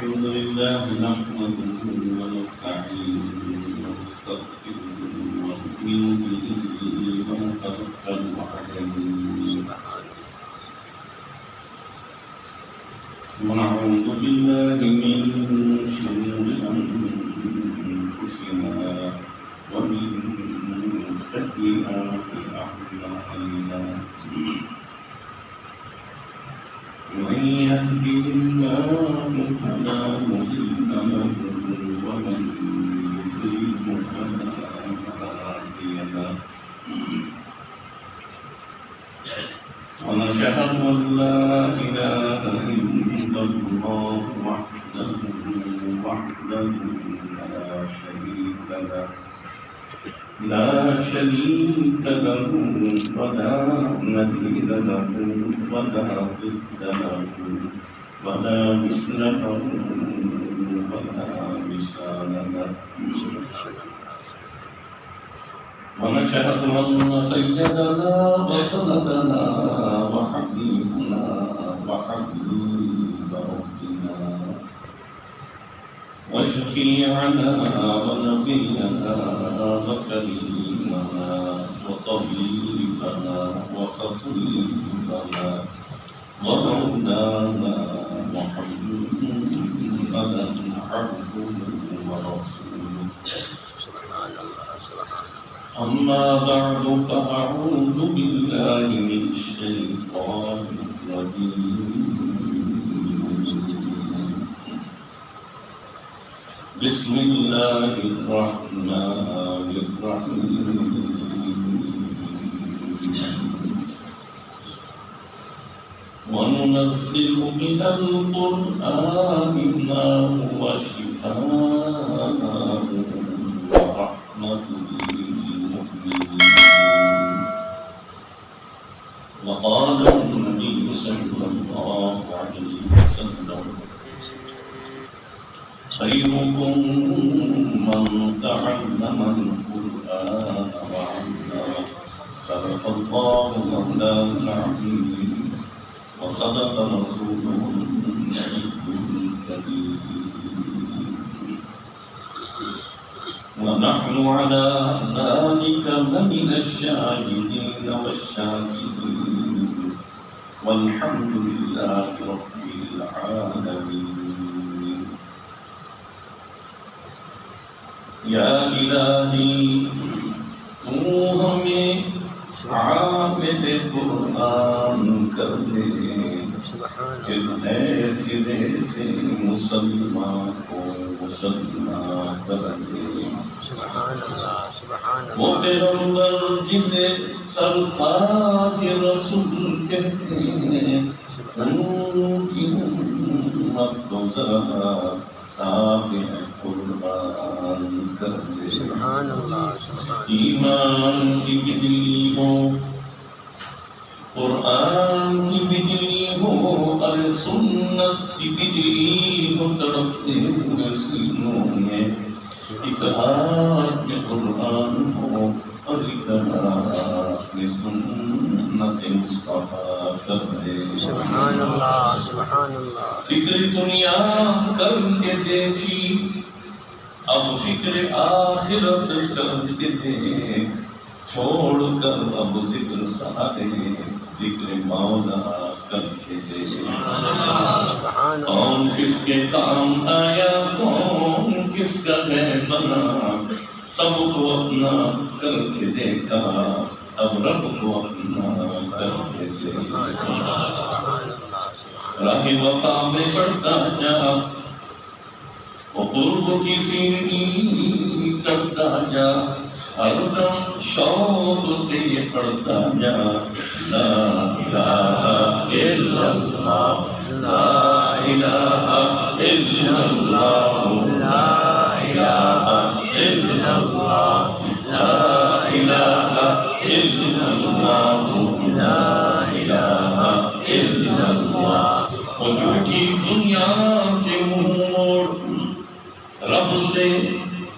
الحمد لله نحمده ونستعينه ونستغفره ونؤمن به ونتوكل عليه ونعوذ بالله من شرور أنفسنا ومن سيئات أعمالنا من يهده الله فلا مضل له ومن يضلل فلا هادي له ونشهد أن لا إله إلا الله وحده لا شريك له ولا مثيل له ولا ضد له ولا مثل له ولا مثال له ونشهد أن سيدنا وسندنا وحبيبنا وحبيب ربنا وشفيعنا ونبينا وكريمنا وطبيبنا وخطيبنا ومولانا محمدا عبده ورسوله أما بعد فأعوذ بالله من الشيطان الرجيم بسم الله الرحمن الرحيم وننزل من القرآن ما هو شفاء ورحمة للمؤمنين وقال النبي صلى الله عليه وسلم خيركم من تعلم القرآن وعلمه صدق الله مولانا العظيم وصدق رسوله النبي الكريم ونحن على ذلك لمن الشاهدين والشاكرين والحمد لله رب العالمين یا الہی تو ہمیں عابد قرآن کر دے کہ نئے سرے سے مسلمان کو مسلمان کر دے وہ پیغمبر جسے سرکار رسول کہتے ہیں ان کی امت کو ذرا تابع قرآن کر دے ایمان کی بجلی ہو قرآن کی بجلی ہو اور سنت کی بجلی ہو تڑپتے ہوئے سینوں میں ایک ہاتھ میں قرآن ہو اور ایک ہاتھ میں سنت مصطفیٰ کر دے سبحان اللہ سبحان اللہ فکر دنیا کر کے دیکھی اب فکر آخرت کر کے دیکھ چھوڑ کر اب ذکر سارے ذکر مولا کر کے دیکھ کون کس کے کام آیا کون کس کا ہے بنا سب کو اپنا کر کے دیکھا اب رب کو اپنا کر کے دیکھا راہ وفا میں پڑھتا جا قرب کی سینی چڑھتا جا ہر دم شوق سے یہ پڑھتا جا لا الہ الا اللہ لا الہ الا اللہ لا الہ الا اللہ لا الہ الا اللہ لا الہ الا اللہ اور جھوٹی دنیا سے منہ موڑ رب سے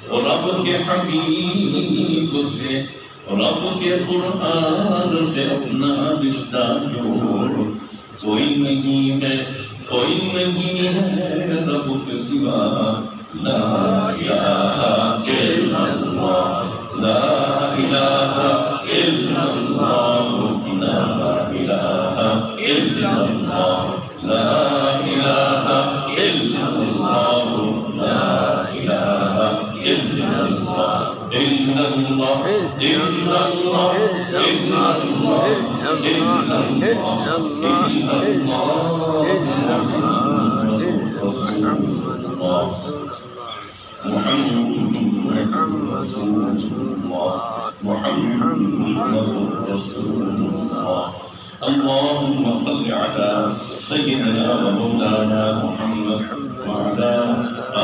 اور رب کے حبیب سے اور رب کے قرآن سے اپنا رشتہ جوڑ کوئی نہیں ہے کوئی کوئی نہیں ہے رب کے سوا لا الہ الا اللہ لا الہ الا اللہ لا الہ الا اللہ لا الہ الا اللہ لا الہ الا اللہ الا اللہ الا اللہ الا اللہ الا اللہ محمد رسول اللہ محمد رسول اللہ اللهم صل على سيدنا ومولانا محمد وعلى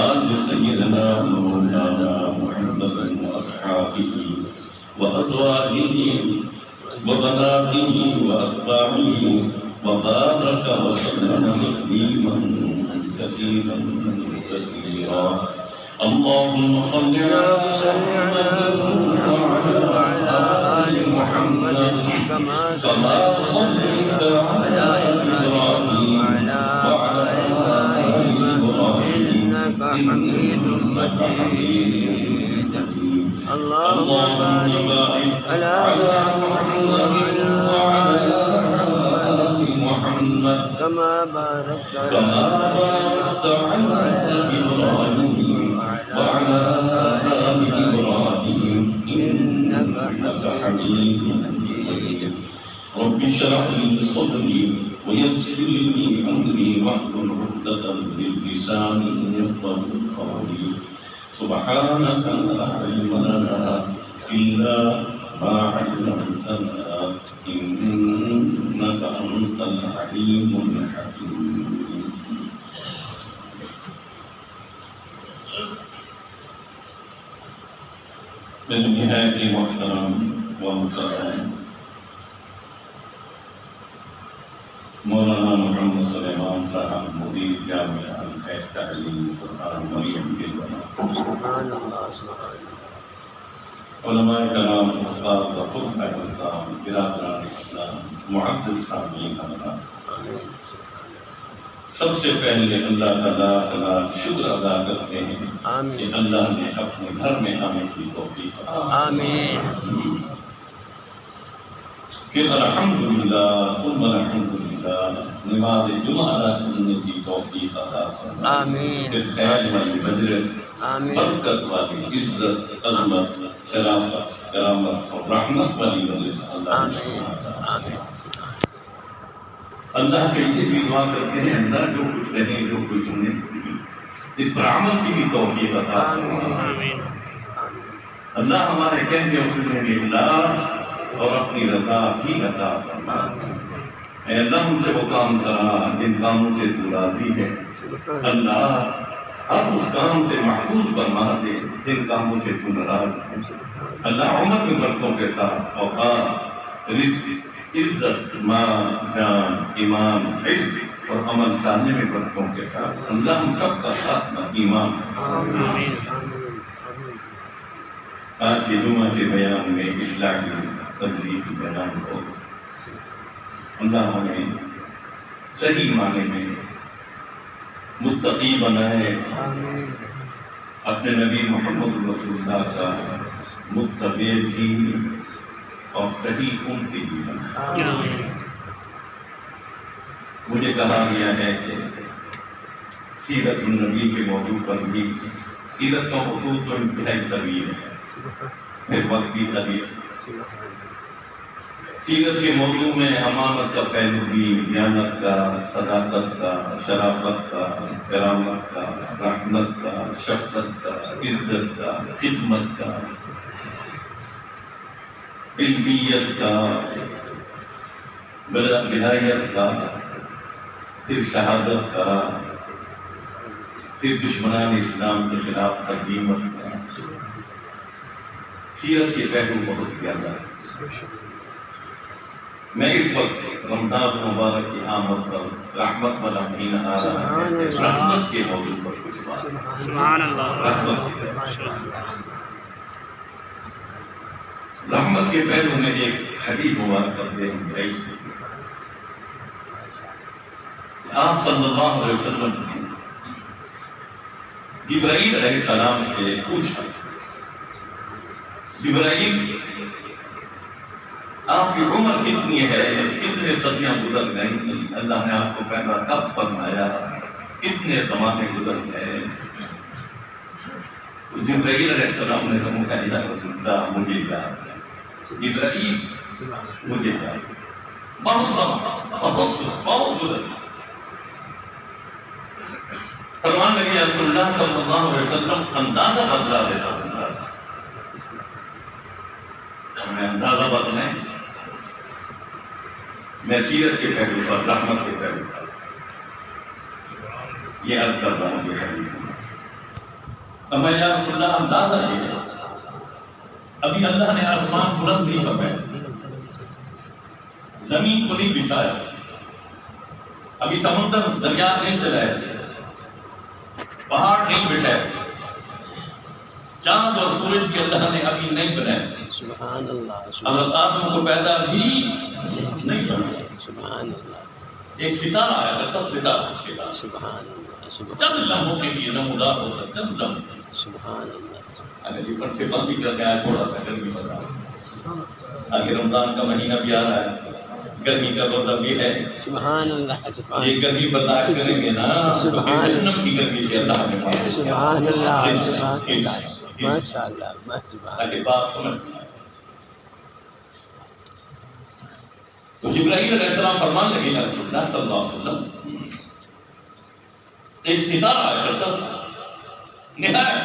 آل سيدنا ومولانا محمد وأصحابه وأزواجه وبناته وأتباعه وبارك وسلم تسليما كثيرا كثيرا اللهم صل على وعلى آل محمد كما صليت على إبراهيم وعلى آل إبراهيم إنك حميد مجيد اللهم بارك على محمد وعلى آل محمد كما باركت على إبراهيم وعلى آل إبراهيم إنك حميد مجيد رب اشرح لي صدري ويسر لي أمري واحلل عقدة من لساني يفقهوا قولي سبحانك لا علم لنا إلا ما علمتنا إنك أنت العليم الحكيم بالنهاية محترم ومكرم مولانا محمد سلیمان صاحب مدیر جامعہ الخیر تعلیم قرآن مریم کے سبحان اللہ سبحان علماء کرام استاد رفیع احمد صاحب برادران اسلام معزز سامعین حضرات سب سے پہلے اللہ تعالیٰ شکر ادا کرتے ہیں کہ اللہ نے اپنے گھر میں آنے کی توفیق عطا آمین پھر الحمدللہ ثم الحمدللہ نماز جمعہ ادا کرنے کی توفیق عطا فرمائے آمین پھر خیر والی مجلس آمین برکت والی عزت عظمت شرافت کرامت اور رحمت والی مجلس اللہ نے آمین اللہ کے لیے بھی دعا کرتے ہیں اللہ جو کچھ کہیں جو کچھ سنے اس پر عمل کی بھی توفیق عطا فرمائے اللہ ہمارے کہنے اور سننے میں اخلاص اور اپنی رضا بھی عطا فرمائے اے اللہ ہم سے وہ کام کرا جن کاموں سے تو راضی ہے اللہ اب اس کام سے محفوظ فرما دے جن کاموں سے تو ناراض ہے اللہ عمر میں برکتوں کے ساتھ اوقات رزق عزت مال جان ایمان علم اور عمل صالح میں برکتوں کے ساتھ اللہ ہم سب کا ساتھ ایمان آج کے جمعہ کے بیان میں اصلاحی تبلیغی بیان ہو اللہ ہمیں صحیح معنی میں متقی بنائے اپنے نبی محمد رسول اللہ کا متبع بھی اور صحیح امتی بھی بنائے مجھے کہا گیا ہے کہ سیرت النبی کے موضوع پر بھی سیرت کا اصول تو انتہائی طویل ہے پھر وقت بھی طویل سیرت کے موضوع میں امانت کا پہلو بھی دیانت کا صداقت کا شرافت کا کرامت کا رحمت کا شفقت کا عزت کا خدمت کا علمیت کا ولایت کا پھر شہادت کا پھر دشمنان اسلام کے خلاف ترجیحت کا سیرت کے پہلو بہت زیادہ ہے میں اس وقت رمضان مبارک کی آمد پر رحمت والا مہینہ آ رہا ہے رحمت کے موضوع پر کچھ بات رحمت کے پہلو میں ایک حدیث مبارک کرتے ہیں آپ صلی اللہ علیہ وسلم نے جبرائیل علیہ السلام سے پوچھا، جبرائیل آپ کی عمر کتنی ہے، کتنے صدیاں گزر گئیں، اللہ نے آپ کو پیدا کب فرمایا، کتنے زمانے گزر گئے؟ جبرائیل علیہ السلام نے کہا یا رسول اللہ مجھے یاد ہے، جبرائیل مجھے یاد ہے، بہت گزر گئے۔ فرمان لگے یا رسول اللہ صلی اللہ علیہ وسلم اندازہ بدلا دیتا ہوں، ہمیں اندازہ بدلیں، میں سیرت کے پہلو پر، رحمت کے پہلو پر یہ عرض کرتا ہوں یہ حدیث میں۔ میں یا رسول اللہ اندازہ یہ ہے، ابھی اللہ نے آسمان بلند نہیں فرمایا، زمین کو نہیں بچھایا، ابھی سمندر دریا نہیں چلائے تھے، پہاڑ نہیں بٹھائے تھے، چاند اور سورج بھی اللہ نے ابھی نہیں بنائے تھے، سبحان اللہ، حضرت آدم کو پیدا بھی نہیں فرمایا، سبحان اللہ، ایک ستارہ آیا کرتا، ستارہ سبحان اللہ، چند لمحوں کے لیے نمودار ہوتا، چند لمحوں، سبحان اللہ، اگر یہ پرچے بند بھی کرتے ہیں تھوڑا سا گرمی بتا، آگے رمضان کا مہینہ بھی آ رہا ہے، گرمی کا روزہ بھی ہے، سبحان اللہ، سبحان یہ گرمی برداشت کریں گے نا، جہنم کی گرمی سے اللہ نے معاف کیا۔ سبحان اللہ، سبحان اللہ، ماشاء اللہ، سبحان تاکہ بات سمجھ میں آئے۔ تو جبرائیل علیہ السلام فرمان لگے یا رسول اللہ صلی اللہ علیہ وسلم ایک ستارہ آیا کرتا تھا، نہایت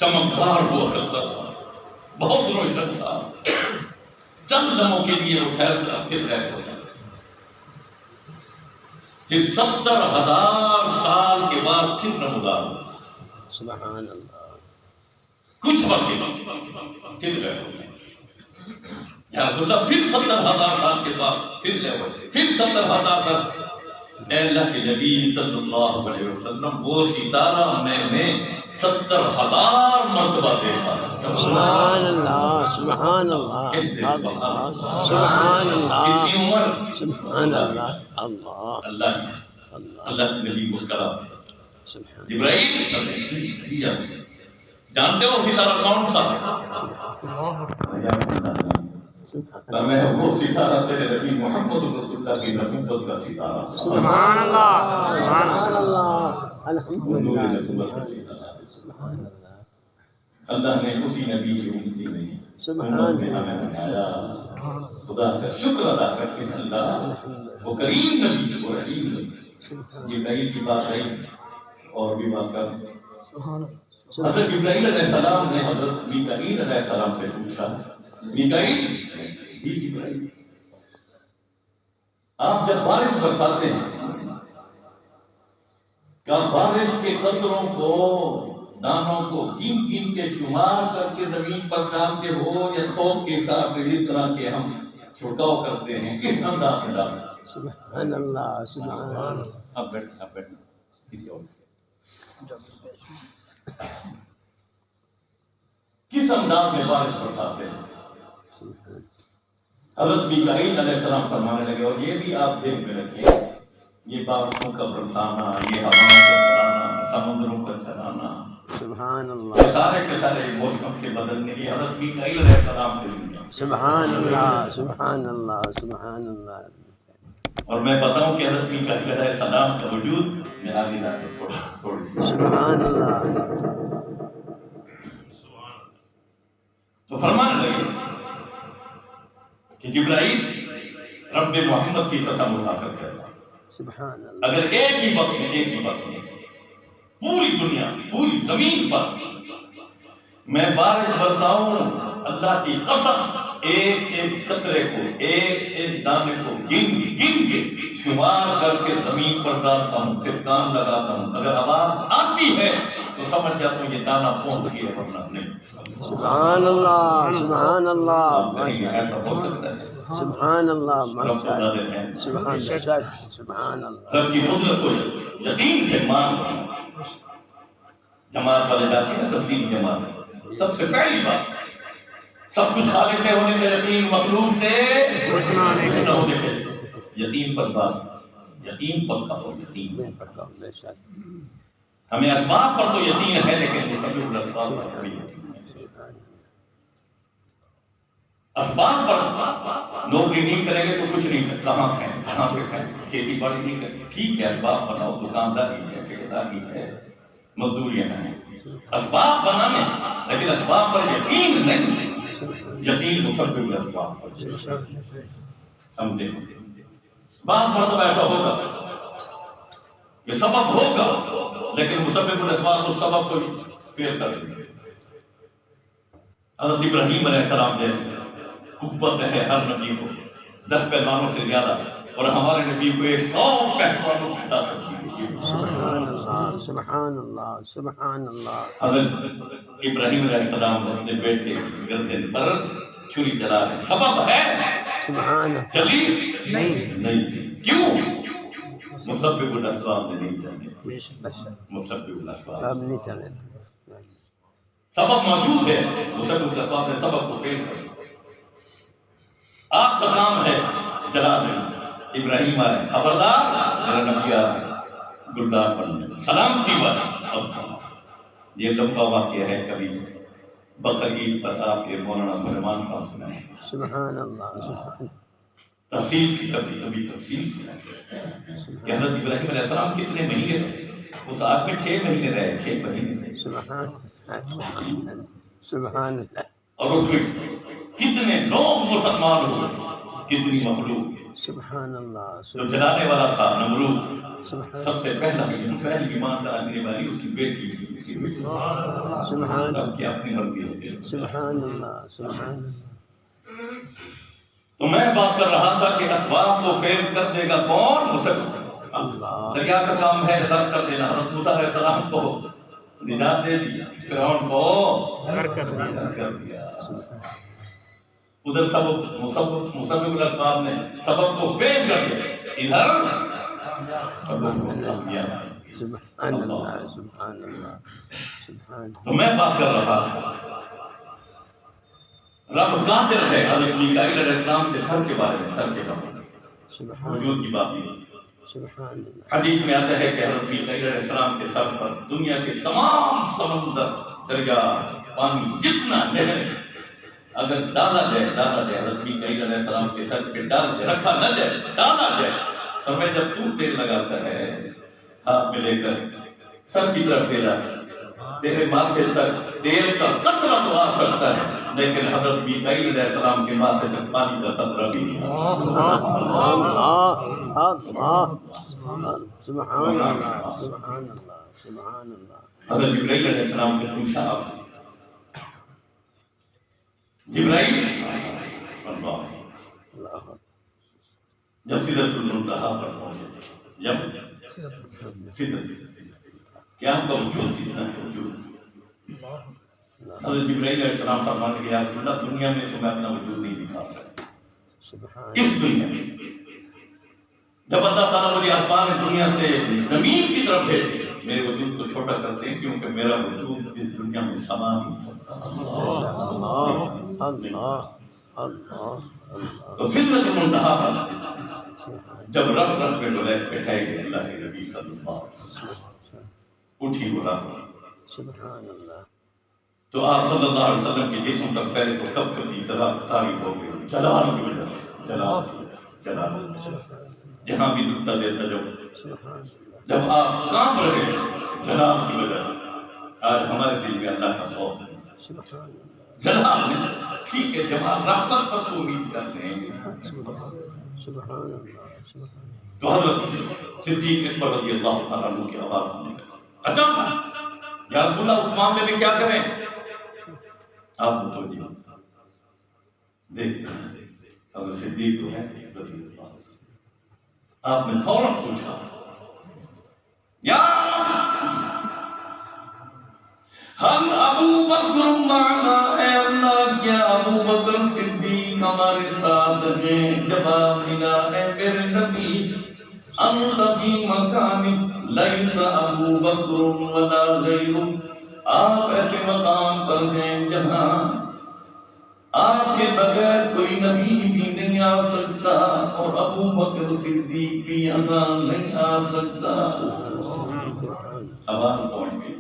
چمکدار ہوا کرتا تھا، بہت روشن تھا، چند لمحوں کے لیے وہ ٹھہرتا پھر غائب ہو جاتا، پھر 70,000 سال کے بعد پھر نمودار ہوتا، سبحان اللہ، کچھ وقت کے بعد پھر غائب ہو جاتا۔ یا رسول اللہ پھر 70,000 سال کے بعد پھر غائب ہو جاتا، پھر 70,000 سال۔ اے اللہ کے نبی صلی اللہ علیہ وسلم وہ ستارہ میں نے 70,000 مرتبہ دیکھا۔ سبحان اللہ، سبحان اللہ، اللہ، سبحان اللہ، کتنی عمر؟ سبحان اللہ، اللہ، اللہ کے نبی مسکرا سبحان جبرائیل جی جانتے ہو ستارہ کون تھا؟ میں وہ ستارہ تیرے نبی محمد رسول اللہ کی نبوت کا ستارہ، سبحان اللہ، سبحان اللہ، الحمدللہ، سبحان اللہ، اللہ نے اسی نبی کی امتی میں سبحان امت میں ہمیں بنایا۔ خدا کا شکر ادا کرتے ہیں اللہ، وہ کریم نبی، وہ رحیم نبی۔ جبرائیل کی بات رہی اور بھی بات کرتے ہیں۔ حضرت جبرائیل علیہ السلام نے حضرت میکائیل علیہ السلام سے پوچھا، میکائیل جی جبرائیل آپ جب بارش برساتے ہیں کیا بارش کے قطروں کو، دانوں کو گن گن کے شمار کر کے زمین پر ڈالتے ہو، یا تھوک کے حساب سے اس طرح کے ہم چھڑکاؤ کرتے ہیں، کس انداز میں ڈالتے ہیں؟ سبحان اللہ، سبحان اللہ، اب بیٹھنا کسی اور کس انداز میں بارش برساتے ہیں؟ حضرت میکائیل علیہ السلام فرمانے لگے، اور یہ بھی آپ ذہن میں رکھیں، یہ بارشوں کا برسانا، یہ ہواؤں کا چلانا، سمندروں کا چلانا، سبحان اللہ، سارے کے سارے موسم کے بدلنے کی حضرت میکائیل علیہ السلام سے ہوئی۔ سبحان اللہ، سبحان اللہ، سبحان اللہ، اور میں بتاؤں کہ حضرت میکائیل علیہ السلام کا وجود میں آگے لا کے تھوڑی سی سبحان اللہ، تو فرمانے لگے کہ جبرائیل رب محمد کی قسم اٹھا کر کہتا، سبحان اللہ، اگر ایک ہی وقت میں پوری دنیا، پوری زمین پر میں بارش برساؤں، اللہ کی قسم ایک ایک قطرے کو، ایک ایک دانے کو گن کے شمار کر کے زمین پر ڈالتا ہوں، پھر کان لگاتا ہوں، اگر آواز آتی ہے تو سمجھ جاتا ہوں یہ دانا پہنچ گیا، ورنہ نہیں۔ سبحان اللہ، سبحان اللہ، ایسا ہو سکتا ہے؟ سبحان اللہ، رب کا ظاہر ہے، سبحان اللہ، سبحان اللہ، رب کی قدرت کو یقین سے مان لو۔ جماعت والے جاتے ہیں تبلیغ جماعت، سب سے پہلی بات سب کچھ خالق سے ہونے کا یقین، مخلوق سے ہونے کا یقین پر بات یقین پکا ہو، یقین بے پکا بے شک ہمیں اسباب پر تو یقین ہے لیکن مسبب الاسباب پر کوئی یقین نہیں۔ اسباب پر نوکری نہیں کریں گے تو کچھ نہیں کریں، کہاں کھائیں، کہاں سے کھائیں، کھیتی باڑی نہیں کریں، ٹھیک ہے اسباب بناؤ، دکانداری ہے، ٹھیکیداری ہے، مزدوریاں ہیں، اسباب بنانے، لیکن اسباب پر یقین نہیں، یقین مسبب الاسباب پر۔ سمجھے؟ بعض مرتبہ ایسا ہوگا کہ سبب ہوگا لیکن مسبب الاسباب اس سبب کو فیل کر دیں گے۔ حضرت ابراہیم علیہ السلام جیسے قوت ہے ہر نبی کو 10 پہلوانوں سے زیادہ، اور ہمارے نبی کو 100 پہلوانوں کی طاقت دی گئی۔ سبحان اللہ سبحان اللہ سبحان اللہ۔ حضرت ابراہیم علیہ السلام اپنے بیٹے گردن پر چھری چلا رہے، سبب ہے سبحان چلی نہیں، کیوں؟ مسبب الاسباب نے نہیں چلے، مسبب الاسباب اب نہیں چلے۔ سبب موجود ہے، مسبب الاسباب نے سبب کو فیل کر دیا۔ آپ کا کام ہے جلا دینا، ابراہیم آ رہے، خبردار میرا نبی آ رہا، گلزار بننے، سلامتی والا۔ یہ لمبا واقعہ ہے، کبھی بقر عید پر آپ کے مولانا سلیمان صاحب سنائے، سبحان اللہ سبحان تفصیل کی کبھی تفصیل سنائے کہ حضرت ابراہیم علیہ السلام کتنے مہینے رہے، اس آگ میں 6 مہینے رہے، 6 مہینے رہے، سبحان اللہ سبحان اللہ اور اس میں کتنے لوگ مسلمان ہوئے، کتنی مخلوق۔ سبحان اللہ جو سبحان جلانے والا تھا نمرود، سبحان سب سے پہلی ایمان لانے والی اس کی بیٹی تھی، سبحان اب کی اپنی مرضی ہوتی ہے۔ سبحان اللہ سبحان اللہ۔ تو میں بات کر رہا تھا کہ اسباب کو فیل کر دے گا کون؟ مسلمان۔ اللہ دریا کا کام ہے ہلاک کر دینا، حضرت موسیٰ علیہ السلام کو نجات دے دی، فرعون کو غرق کر دیا۔ ادھر مسبب الاسباب نے سبب کو فیل کر دیا، ادھر سبب کو کر دیا۔ سبحان اللہ سبحان اللہ سبحان تو میں بات کر رہا تھا رب قادر ہے، حضرت میکائیل علیہ السلام کے سر کے بارے میں، سر کے بارے میں سبحان وجود کی بات نہیں۔ سبحان اللہ حدیث میں آتا ہے کہ حضرت میکائیل علیہ السلام کے سر پر دنیا کے تمام سمندر، دریا، پانی، جتنا نہر اگر ڈالا جائے حضرت میکائیل علیہ السلام کے سر پہ رکھا نہ جائے، ڈالا جائے، سمجھ جب تو تیل لگاتا ہے ہاتھ میں لے کر سر کی طرف پھیلا، تیرے ماتھے تک تیل کا قطرہ تو آ سکتا ہے لیکن حضرت میکائیل علیہ السلام کے ماتھے تک پانی کا قطرہ بھی نہیں آ اللہ سبحان اللہ سبحان اللہ سبحان اللہ۔ حضرت جبرائیل علیہ السلام سے پوچھا، آپ جبرائیل اللہ جب سدرۃ المنتہا پر پہنچے تھے، جب سدرۃ کیا آپ کا وجود کتنا ہے؟ وجود حضرت جبرائیل علیہ السلام فرمانے لگے، یا رسول اللہ دنیا میں تو میں اپنا وجود نہیں دکھا سکتا، سبحان اس دنیا میں جب اللہ تعالیٰ مجھے آسمان دنیا سے زمین کی طرف بھیجتے میرے وجود کو چھوٹا کرتے ہیں کیونکہ میرا وجود اس دنیا میں سما نہیں سکتا۔ اللہ اللہ اللہ تو سدرۃ المنتہا پر جب رف میں بٹھائے گئے اللہ کے نبی صلی اللہ علیہ وسلم، اٹھی وہ رف، سبحان اللہ تو آپ صلی اللہ علیہ وسلم کے جسم پر پہلے تو کب کبھی تاریخ ہو گئی، جلال کی وجہ سے، جلال کی وجہ سے، جلال کی وجہ سے، جہاں بھی نکتا دیتا جب آپ کام رہے تھے جلال کی وجہ سے، آج ہمارے دل میں اللہ کا خوف ہے، جلال میں ٹھیک ہے، جمال رحمت پر تو امید کر لیں گے۔ سبحان اللہ تو حضرت صدیق اکبر رضی اللہ تعالیٰ عنہ کی آواز سننے لگا، اچھا یا رسول اللہ اس معاملے میں کیا کریں؟ آپ متوجہ دیکھتے ہیں حضرت صدیق کو ہے رضی اللہ، آپ نے فوراً پوچھا، یا ہم ابو بکر معنا، اے اللہ کیا ابو بکر صدیق ہمارے ساتھ ہیں؟ جواب ملا، اے میرے نبی انت فی مکان لیس ابو بکر ولا غیر، آپ ایسے مقام پر ہیں جہاں آپ کے بغیر کوئی نبی بھی نہیں آ سکتا اور ابو بکر صدیق بھی یہاں نہیں آ سکتا. آواز کون ہے؟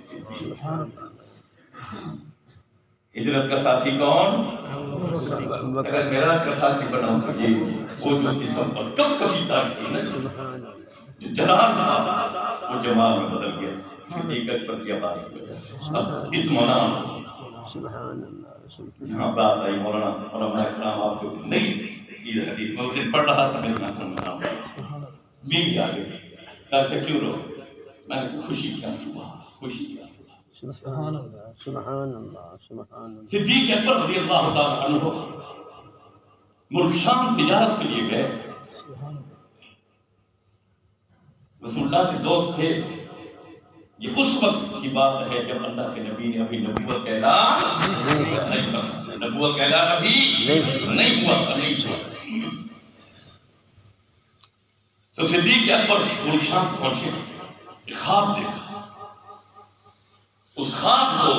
ہجرت کا ساتھی کون؟ اگر میرا کا ساتھی بناؤں تو یہ وہ جو قسم پر کب کبھی تاریخ ہے جو جلال تھا وہ جمال میں بدل گیا. صدیق اکبر کی آواز کی وجہ سے اب اطمینان. یہاں بات آئی مولانا علماء اکرام آپ کو نہیں چیز حدیث میں اس دن پڑھ رہا تھا میرے نام بیوی آ گئی کہا سے کیوں رو؟ میں نے کہا خوشی کیا صبح خوشی کیا سبحان اللہ سبحان اللہ سبحان اللہ. صدیق اکبر رضی اللہ تعالی عنہ ملک شام تجارت کے لیے گئے. رسول اللہ کے دوست تھے. یہ اس وقت کی بات ہے جب اللہ کے نبی نے ابھی نبوت کا اعلان نہیں کرا. نبوت کا اعلان ابھی نہیں ہوا تھا. تو صدیق اکبر ملک شام پہنچے. ایک خواب دیکھا. اس خواب کو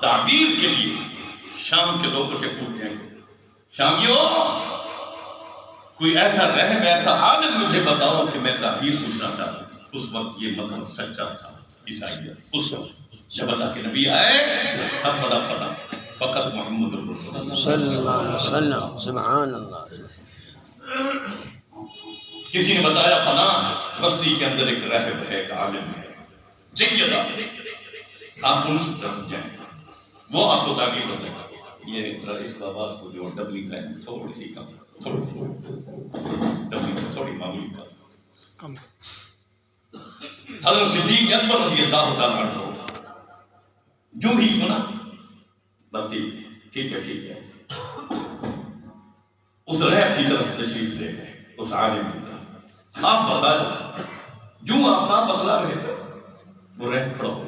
تعبیر کے لیے شام کے لوگوں سے پوچھتے ہیں شامیوں کوئی ایسا رہب ایسا عالم مجھے بتاؤ کہ میں تعبیر پوچھنا چاہتا ہوں. اس وقت یہ مذہب سچا تھا عیسائیت. اس وقت جب اللہ کے نبی آئے سب مذہب ختم فقط محمد رسول اللہ صلی اللہ علیہ وسلم. سبحان اللہ. کسی نے بتایا فلاں بستی کے اندر ایک راہب ہے ایک عالم ہے جیدہ آپ ان کی طرف جائیں وہ آپ کو تعبیر بتائے گا. یہ اس کا آواز کو جو ڈبلی کا تھوڑی سی کم تھوڑی سی ڈبلی کو تھوڑی معمولی کم. حضرت صدیق اکبر رضی اللہ تعالیٰ عنہ جو ہی سنا بس ٹھیک ہے اس راہب کی طرف تشریف لے گئے. اس عالم کی طرف خواب بتایا. جو آپ خواب بتلا رہے تھے وہ راہب کھڑا ہو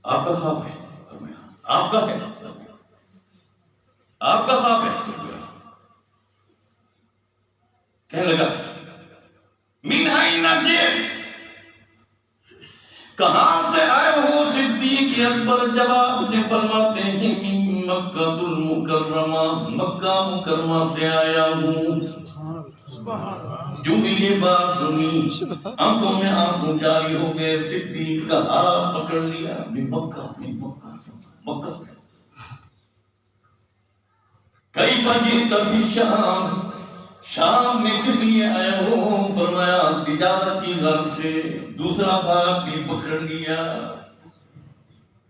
آپ کا خواب ہے آپ کا ہے آپ کا خواب ہے. کہنے لگا من أين جئت کہاں سے آئے ہو؟ صدیق اکبر جواب میں فرماتے ہیں من مکہ المکرمہ مکہ مکرمہ سے آیا ہوں. جو بھی یہ بات سنی آنکھوں میں آنکھوں جاری ہو گئے. صدیق کا ہاتھ پکڑ لیا. من مکہ مکہ کیف جئت فی الشام شام میں کس لیے آئے ہو؟ فرمایا تجارت کی غرض سے. دوسرا خواب بھی پکڑ لیا.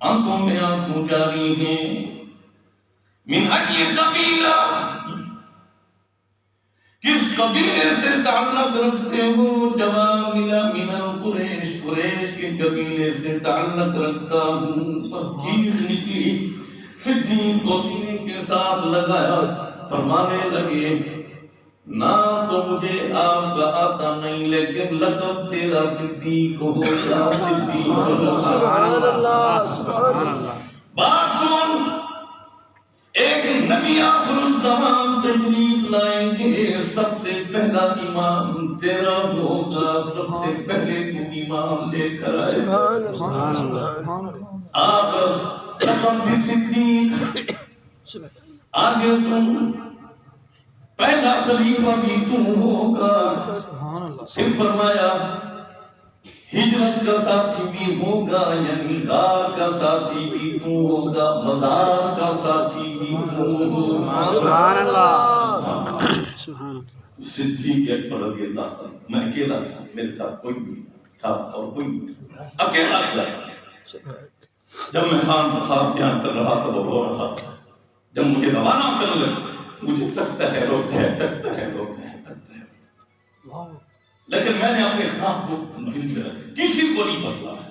آنکھوں میں آنسو جاری ہیں. من ای قبیلہ کس قبیلے سے تعلق رکھتے ہو؟ جواب ملا من القریش قریش کے قبیلے سے تعلق رکھتا ہوں. چیخ نکلی. صدیق کو سینے کے ساتھ لگایا. فرمانے لگے نام تو مجھے آپ کا آتا نہیں لیکن لقب تیرا صدیق ہوگا. سبحان اللہ سبحان اللہ. بات سن ایک نبی آخر الزمان تشریف لائیں گے. سب سے پہلا امام تیرا ہوگا. سب سے پہلے تو امام لے کر آئے. سبحان اللہ. آپ لقب بھی صدیق. آگے سن پہلا خلیفہ بھی تم ہوگا. پھر فرمایا ہجرت کا ساتھی بھی ہوگا یعنی غار کا ساتھی بھی تم ہوگا مزار کا ساتھی بھی تم ہوگا. سبحان اللہ. صدیق اکبر رضی اللہ عنہ میں اکیلا تھا. میرے ساتھ کوئی بھی ساتھ اور کوئی نہیں تھا. اکیلا تھا. جب میں خواب بیان کر رہا تھا وہ رو رہا تھا. جب مجھے روانہ کر لے مجھے تکتا ہے روتا ہے تکتا ہے روتا ہے تکتا ہے. لیکن میں نے اپنے خواب کو زندہ رکھا. کسی کو نہیں بتلایا.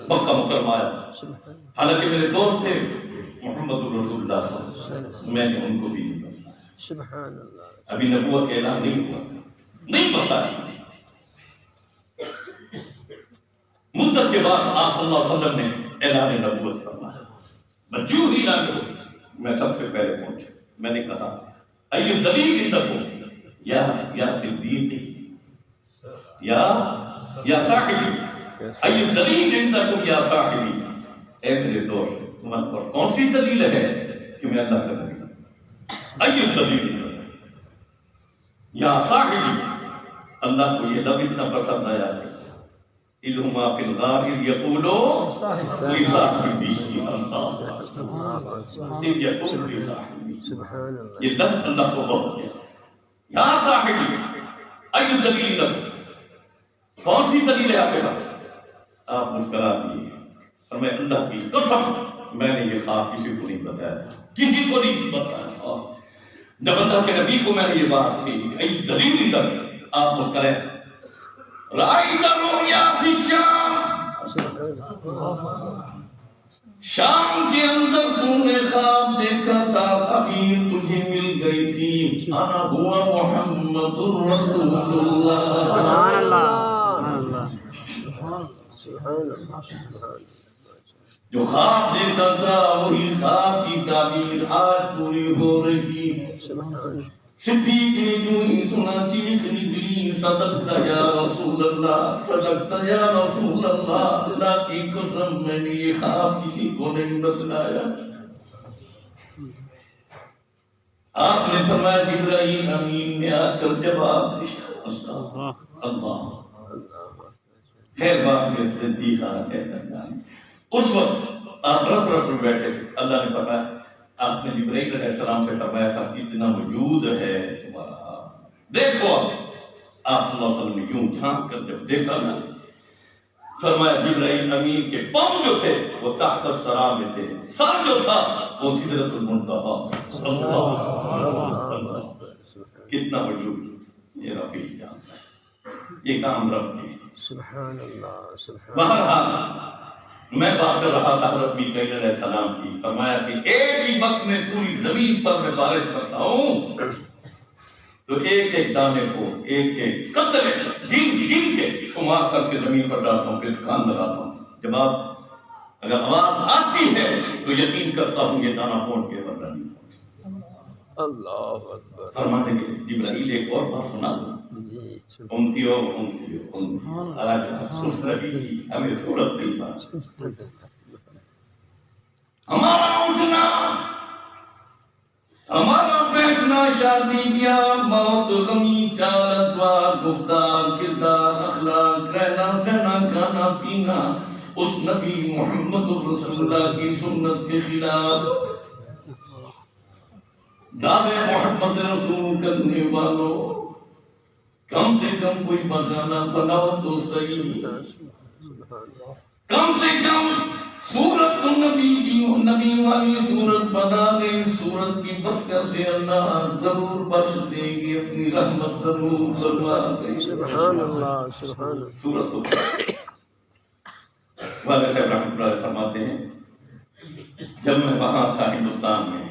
مکہ مکرمہ آیا. حالانکہ میرے دوست تھے محمد رسول اللہ صلی اللہ علیہ وسلم میں نے ان کو بھی نہیں بتلایا. سبحان اللہ. ابھی نبوت کا اعلان نہیں ہوا تھا. نہیں بتایا. مدت کے بعد آپ صلی اللہ علیہ وسلم نے اعلان نبوت فرمایا. میں جو ہی لانے میں سب سے پہلے پہنچا. میں نے کہا ایو دلیل عندکم یا صدیقی یا صاحبی ایو دلیل عندکم یا صاحبی. اے میرے دوست تمہارے پاس کون سی دلیل ہے کہ میں اللہ کا نبی ہوں؟ ایو دلیل یا صاحبی، اللہ کو یہ لفظ اتنا پسند آیا کہ اذ ہما فی الغار اذ یقولو لصاحبہ، اذ یقول لصاحبہ، سبحان اللہ، یہ لفظ اللہ کو بہت گیا، یا صاحبی ایو دلیل لفظ، کون سی دلیل ہے آپ کے پاس؟ آپ مسکرا دیے، فرمایا اللہ کی قسم میں نے یہ خواب کسی کو نہیں بتایا تھا، کسی کو نہیں بتایا تھا، جب اللہ کے نبی کو میں نے یہ بات کی ای دلیل ادھر، آپ مسکرائے، رأیت رؤیا فی الشام، شام کے اندر تو نے خواب دیکھا تھا، تعبیر تجھے مل گئی تھی، انا ہوا محمد رسول اللہ، سبحان اللہ، سبحان اللہ، جو خواب دیکھا تھا وہی خواب کی تعبیر آج پوری ہو رہی، صدیق نے جو ہی سنا چیخ نکلی، صدقت یا رسول اللہ، صدقت یا رسول اللہ، اللہ کی قسم میں نے یہ خواب کسی کو نہیں بتلایا۔ آپ نے فرمایا جبرائیل امین نے آ کر جواب دیا، اللہ خیر بات میں صدیقہ کہتا ہے، اس وقت آپ رف میں بیٹھے تھے، اللہ نے فرمایا، آپ نے جبرائیل علیہ السلام سے فرمایا تھا اتنا وجود ہے تمہارا، دیکھو آپ صلی اللہ علیہ وسلم نے یوں جھانک کر جب دیکھا نا، فرمایا جبرائیل امین کے پاؤں جو تھے وہ تحت الثرى میں تھے، سر جو تھا وہ سدرۃ المنتہی، کتنا وجود یہ رب ہی جانتا ہے، یہ کام رب کی، سبحان اللہ، سبحان بہرحال میں بات کر رہا تھا حضرت میکائیل علیہ السلام کی، فرمایا کہ ایک ہی وقت میں پوری زمین پر میں بارش برساؤں تو ایک ایک دانے کو، ایک ایک قطرے گن کے شمار کر کے زمین پر ڈالتا ہوں، پھر کان لگاتا ہوں، جب آپ اگر آواز آتی ہے تو یقین کرتا ہوں یہ دانہ پہنچ کے ورنہ نہیں پہنچ۔ اللہ اکبر، فرماتے ہیں جبرائیل ایک اور بات سنا دو، امتیو آج سن رہی کی ہمیں صورت نہیں پاس، ہمارا اٹھنا، ہمارا بیٹھنا، شادی بیاہ، موت، غمی، چال اتوار، گفتار، کردار، اخلاق، رہنا سہنا، کھانا پینا اس نبی محمد رسول اللہ کی سنت کے خلاف، دعوے محمد رسول کرنے والوں کم سے کم کوئی بہانہ بناؤ تو صحیح، کم سے کم سورت تو نبی کی، نبی والی سورت بنا لے، سورت کی برکت سے اللہ ضرور بخش دیں گے، اپنی رحمت ضرور فرما دیں گے، سبحان اللہ، سبحان اللہ، سورت تو والد صاحب رحمۃ اللہ علیہ فرماتے ہیں جب میں وہاں تھا ہندوستان میں،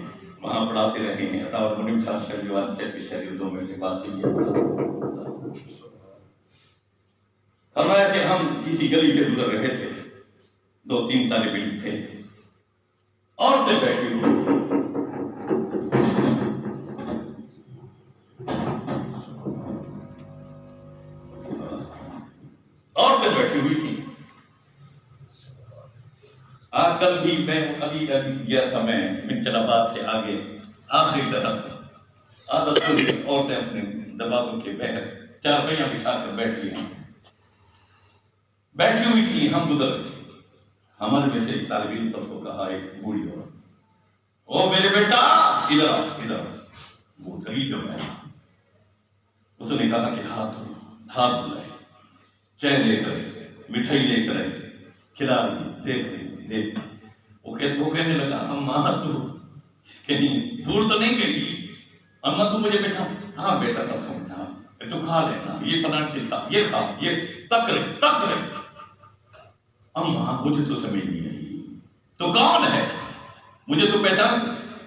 وہاں پڑھاتے رہے ہیں، عطا اور منیم شاہ صاحب جو والد صاحب کے شاگردوں میں سے بات کی ہے، فرمایا کہ ہم کسی گلی سے گزر رہے تھے، 2-3 طالب علم تھے، عورتیں بیٹھی ہوئی تھی، عورتیں بیٹھی ہوئی تھی، آج کل بھی میں ابھی گیا تھا، میں منچل آباد سے آگے آخری طرف عادت ہوئی عورتیں اپنے دروازوں کے باہر چارپائیاں بچھا کر بیٹھی ہوئی تھی، ہم گزر رہے تھے، ہمارے میں سے ایک طالب علم تو اس کو کہا، ایک بوڑھی عورت، او میرے بیٹا ادھر آؤ، ادھر آؤ، وہ قریب جو ہے، اس نے کہا کہ ہاتھ دھلائے، چائے لے کر مٹھائی لے کر کھلا رہی، دیکھ رہی، وہ کہنے لگا اماں تو کہیں دور تو نہیں گئی، اماں تو مجھے بیٹھا، ہاں بیٹا بس تو کھا لینا، یہ فلاں چیز کھا، یہ کھا، یہ تک رہے، اماں مجھے تو سمجھ نہیں آئی، تو کون ہے، مجھے تو پہچان،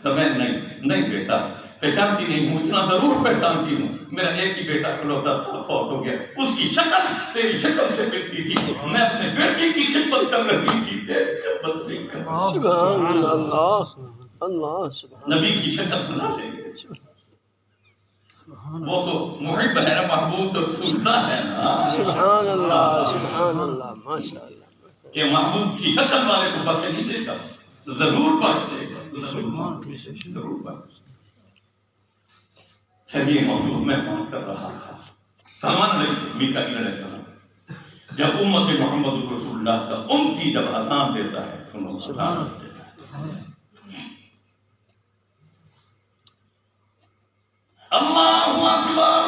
تو میں نہیں بیٹا پہچانتی نہیں ہوں، اتنا ضرور پہچانتی ہوں، میرا ایک ہی بیٹا اکلوتا تھا، فوت ہو گیا، اس کی شکل تیری شکل سے ملتی تھی، میں اپنے بیٹے کی خدمت کر رہی تھی، تیری خدمت سے کر رہی تھی، سبحان اللہ، اللہ سبحان نبی کی شکل بنا لیں گے، وہ تو محب ہے نا، محبوب تو رسول اللہ ہے نا، سبحان اللہ، سبحان اللہ، ماشاء اللہ، کہ محبوب کی شکل والے کو بخش نہیں دے گا، ضرور بخش دے گا، ضرور بخش دے گا۔ یہ مخلوق میں بات کر رہا تھا. فرمان میکائیل علیہ السلام جب امت محمد رسول اللہ کا امتی جب اذان دیتا ہے سنو اذان دیتا ہے اللہ اکبر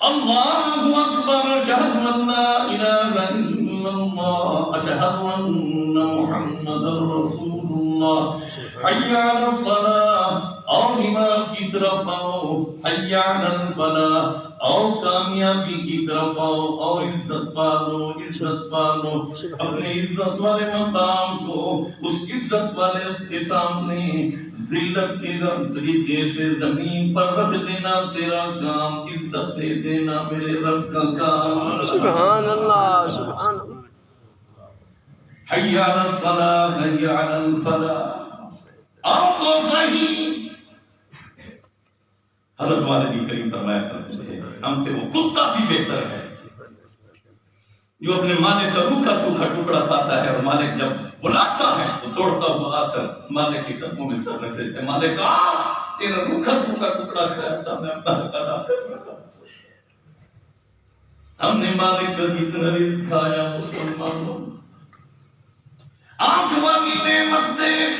اللہ اکبر اشہد ان لا الہ الا اللہ اشہد ان محمد رسول اللہ حی علی الصلاۃ اور نماز کی طرف آؤ حی علی الفلاح اور کامیابی کی طرف آؤ اور عزت پالو اپنے عزت والے مقام کو اس عزت والے کے سامنے ذلت کے طریقے سے زمین پر رکھ دینا تیرا کام. عزت دے دینا میرے رب کا کام. سبحان اللہ سبحان اللہ. حی علی الصلاۃ حی علی الفلاح آؤ تو صحیح. حضرت والد کریم فرمایا کرتے تھے ہم سے وہ کتا بھی بہتر ہے جو اپنے مالک کا روکھا سوکھا ٹکڑا کھاتا ہے اور مالک جب بلاتا ہے تو توڑتا ہوا آ کر مالک کے قدموں میں سر رکھ دیتے ہیں. مالک تیرا روکھا سوکھا ٹکڑا کھایا تھا میں اپنا حق ادا کر رہا. ہم نے مالک کا کتنا رزق کھایا مسلمانوں. آنکھ والی نعمت دیکھ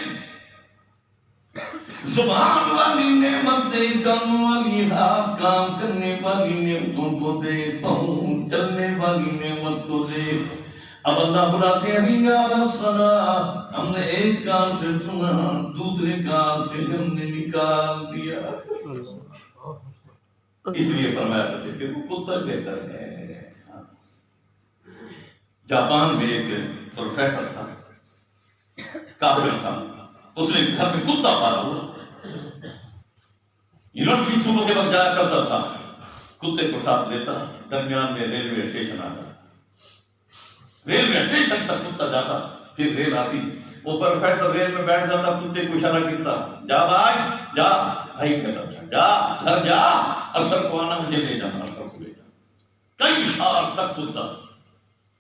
زبان والی نعمت دے کان والی ہاتھ کام کرنے والی نعمتوں کو دے پاؤں چلنے والی نعمت کو دے. اب اللہ بلاتے ہیں یا الصلاۃ ہم نے ایک کان سے سنا دوسرے کان سے ہم نے نکال دیا. اس لیے فرمایا کرتے کہ وہ کتا بہتر ہے. جاپان میں ایک پروفیسر تھا کافر تھا. اس نے گھر میں کتا پالا ہوا. یونیورسٹی صبح کے وقت جایا کرتا تھا کتے کو ساتھ لیتا. درمیان میں ریلوے اسٹیشن آتا ریلوے اسٹیشن تک کتا جاتا پھر ریل آتی وہ پروفیسر ریل میں بیٹھ جاتا کتے کو اشارہ کرتا جا بھائی جا. بھائی کہتا تھا جا گھر جا اثر کو آنا مجھے لے جانا اثر کو لے جانا. کئی سال تک کتا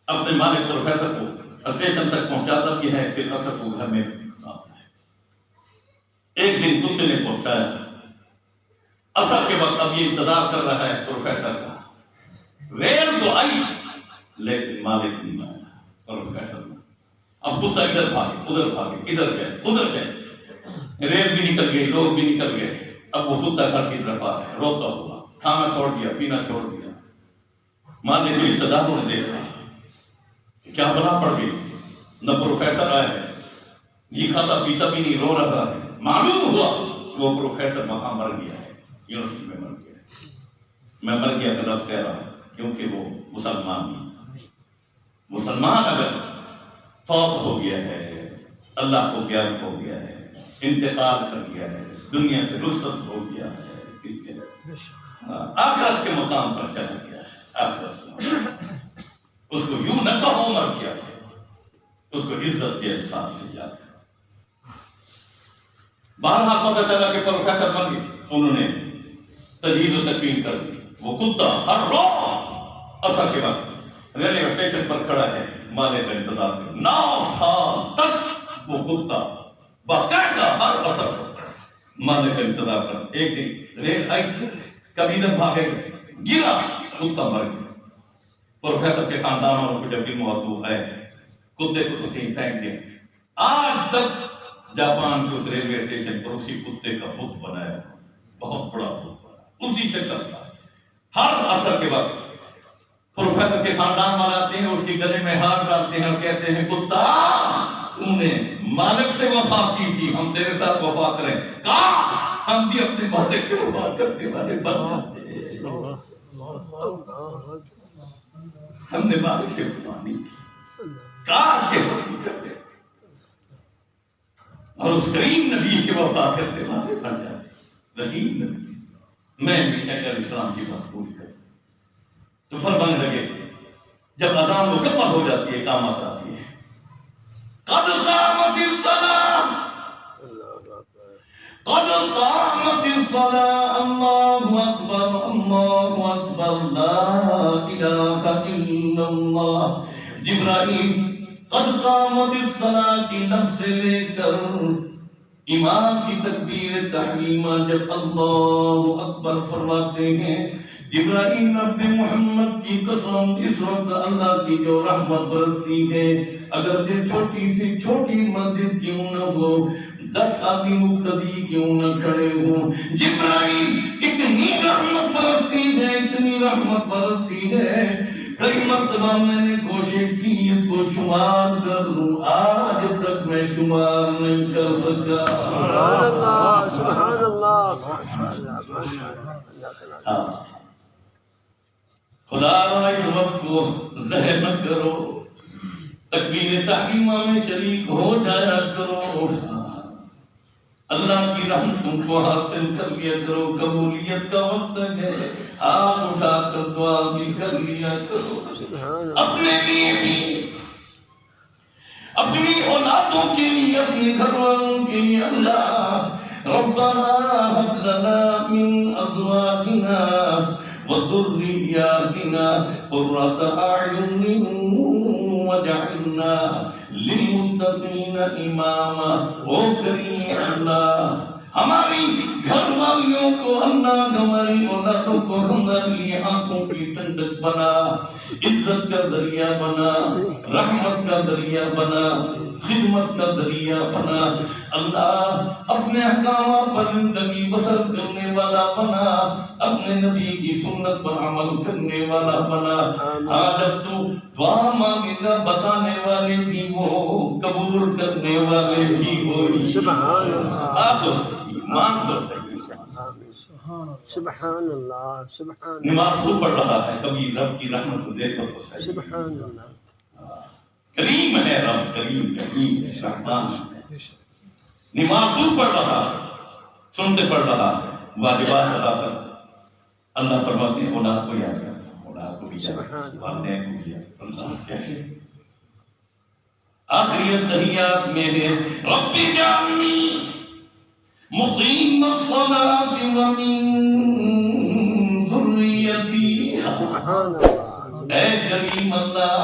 اپنے مالک پروفیسر کو اسٹیشن تک پہنچاتا بھی ہے پھر اثر کو گھر میں آتا ہے. ایک دن کتے نے پہنچایا اثر کے وقت اب یہ انتظار کر رہا ہے پروفیسر کا. ریل تو آئی لیکن مالک نہیں آیا پروفیسر نے. اب کتا ادھر بھاگے ادھر بھاگے ادھر گئے ادھر گئے ریل بھی نکل گئی لوگ بھی نکل گئے. اب وہ کتا گھر کی طرف آ رہا ہے روتا ہوا. کھانا چھوڑ دیا پینا چھوڑ دیا. مالک کے رشتہ داروں نے دیکھا کیا بلا پڑ گئی. نہ پروفیسر آیا ہے یہ کھاتا پیتا بھی نہیں رو رہا ہے. معلوم ہوا وہ پروفیسر وہاں مر گیا ہے یونیورسٹی میں مر گیا ہے. میں مر گیا کا لفظ کہہ رہا ہوں کیونکہ وہ مسلمان نہیں تھا. مسلمان اگر فوت ہو گیا ہے اللہ کو پیار ہو گیا ہے انتقال کر گیا ہے دنیا سے رخصت ہو گیا ہے آخرت کے مقام پر چلا گیا ہے. آخرت اس کو یوں نہ کہو مر گیا ہے اس کو عزت کے احساس سے یاد کرو. بارہا پتہ چلا کہ پروفیسر مر گئے. انہوں نے تجہیز و تکریم کر دی. وہ کتا ہر روز عصر کے وقت ریلوے اسٹیشن پر کھڑا ہے مالک کا انتظار کر. 9 سال تک وہ کتا باقاعدہ ہر عصر مالک کا انتظار کر. ایک دن ریل آئی کبھی نہ بھاگے گرا کتا مر گیا. پروفیسر کے خاندان والوں کو جب بھی موضوع ہے کتے کو تو کہیں پھینک دیا. آج تک جاپان کے اس ریلوے اسٹیشن پر اسی کتے کا بت بنایا بہت بڑا بت بنا اسی شکل کا. ہر عصر کے وقت پروفیسر کے خاندان والے آتے ہیں اس کے گلے میں ہاتھ ڈالتے ہیں اور کہتے ہیں کتا تم نے مالک سے وفا کی تھی ہم تیرے ساتھ وفا کریں. کہا ہم بھی اپنے مالک سے وفا کرنے والے بن جاتے ہیں. ہم نے مالک سے وفا نہیں کی کاش کے ہم بھی کرتے اور اس کریم نبی سے وفا کرنے والے بن جاتے. رحیم نبی میں علیہ السلام کی بات پوری کر تو فرمانے لگے جب اذان مکمل ہو جاتی ہے اقامت آتی ہے قد قامت الصلاۃ قد قامت الصلاۃ اللہ اکبر لا الہ الا اللہ. جبرائیل قد قامت الصلاۃ کی لفظ سے لے کر امام کی تکبیر تحریمہ جب اللہ اکبر فرماتے ہیں، جبرائیل اپنے محمد کی قسم اس وقت اللہ کی جو رحمت برستی ہے، اگر جو چھوٹی سی چھوٹی مسجد کیوں نہ ہو، 10 آدمی مقتدی کیوں نہ کھڑے ہوں، جبرائیل اتنی رحمت برستی ہے، اتنی رحمت برستی ہے، کئی مرتبہ میں نے کوشش کی اس کو شمار کر لوں، آج تک میں شمار نہیں کر سکا۔ سبحان اللہ، سبحان اللہ، ماشاء اللہ، ماشاء اللہ۔ خدا را اس وقت کو ضائع نہ کرو، تکبیر تحریمہ میں شریک ہو جایا کرو، اللہ کی رحمتوں کو حاصل کر لیا کرو۔ قبولیت کا وقت ہے، ہاتھ اٹھا کر دعا بھی کر لیا کرو، اپنے لیے بھی، اپنی اولادوں کے لیے، اپنے گھر والوں کے لیے۔ اللہ ربنا هب لنا من ازواجنا وذرياتنا قرة اعين واجعلنا للمتقين اماما۔ او کریم اللہ، ہماری گھر والیوں کو اللہ، ہماری اولادوں کو ہماری آنکھوں کی ٹھنڈک بنا، عزت کا ذریعہ بنا، رحمت کا ذریعہ بنا، خدمت کا ذریعہ بنا۔ اللہ اپنے احکامات پر زندگی بسر کرنے والا بنا، اپنے نبی کی سنت پر عمل کرنے والا بنا۔ آج اب تو دعا مانگے گا، بتانے والے بھی ہو، قبول کرنے والے بھی ہو۔ سبحان اللہ، مانگ دو۔ سبحان اللہ، سبحان نماز تو پڑھ رہا ہے، کبھی رب کی رحمت کو دیکھو تو صحیح۔ سبحان اللہ، کریم ہے رب، کریم کریم ہے، شہبان ہے۔ نماز تو پڑھ رہا ہے، سنتے پڑھ رہا ہے، واجبات ادا کر۔ اللہ فرماتے ہیں اولاد کو یاد کرنا، اولاد کو بھی یاد کرنا، والدین کو بھی یاد کرنا۔ اللہ کیسے؟ آخری تحیات میں ہے رب جعلنی مقیم الصلاة ومن ذریتی۔ سبحان اللہ، اے کریم اللہ،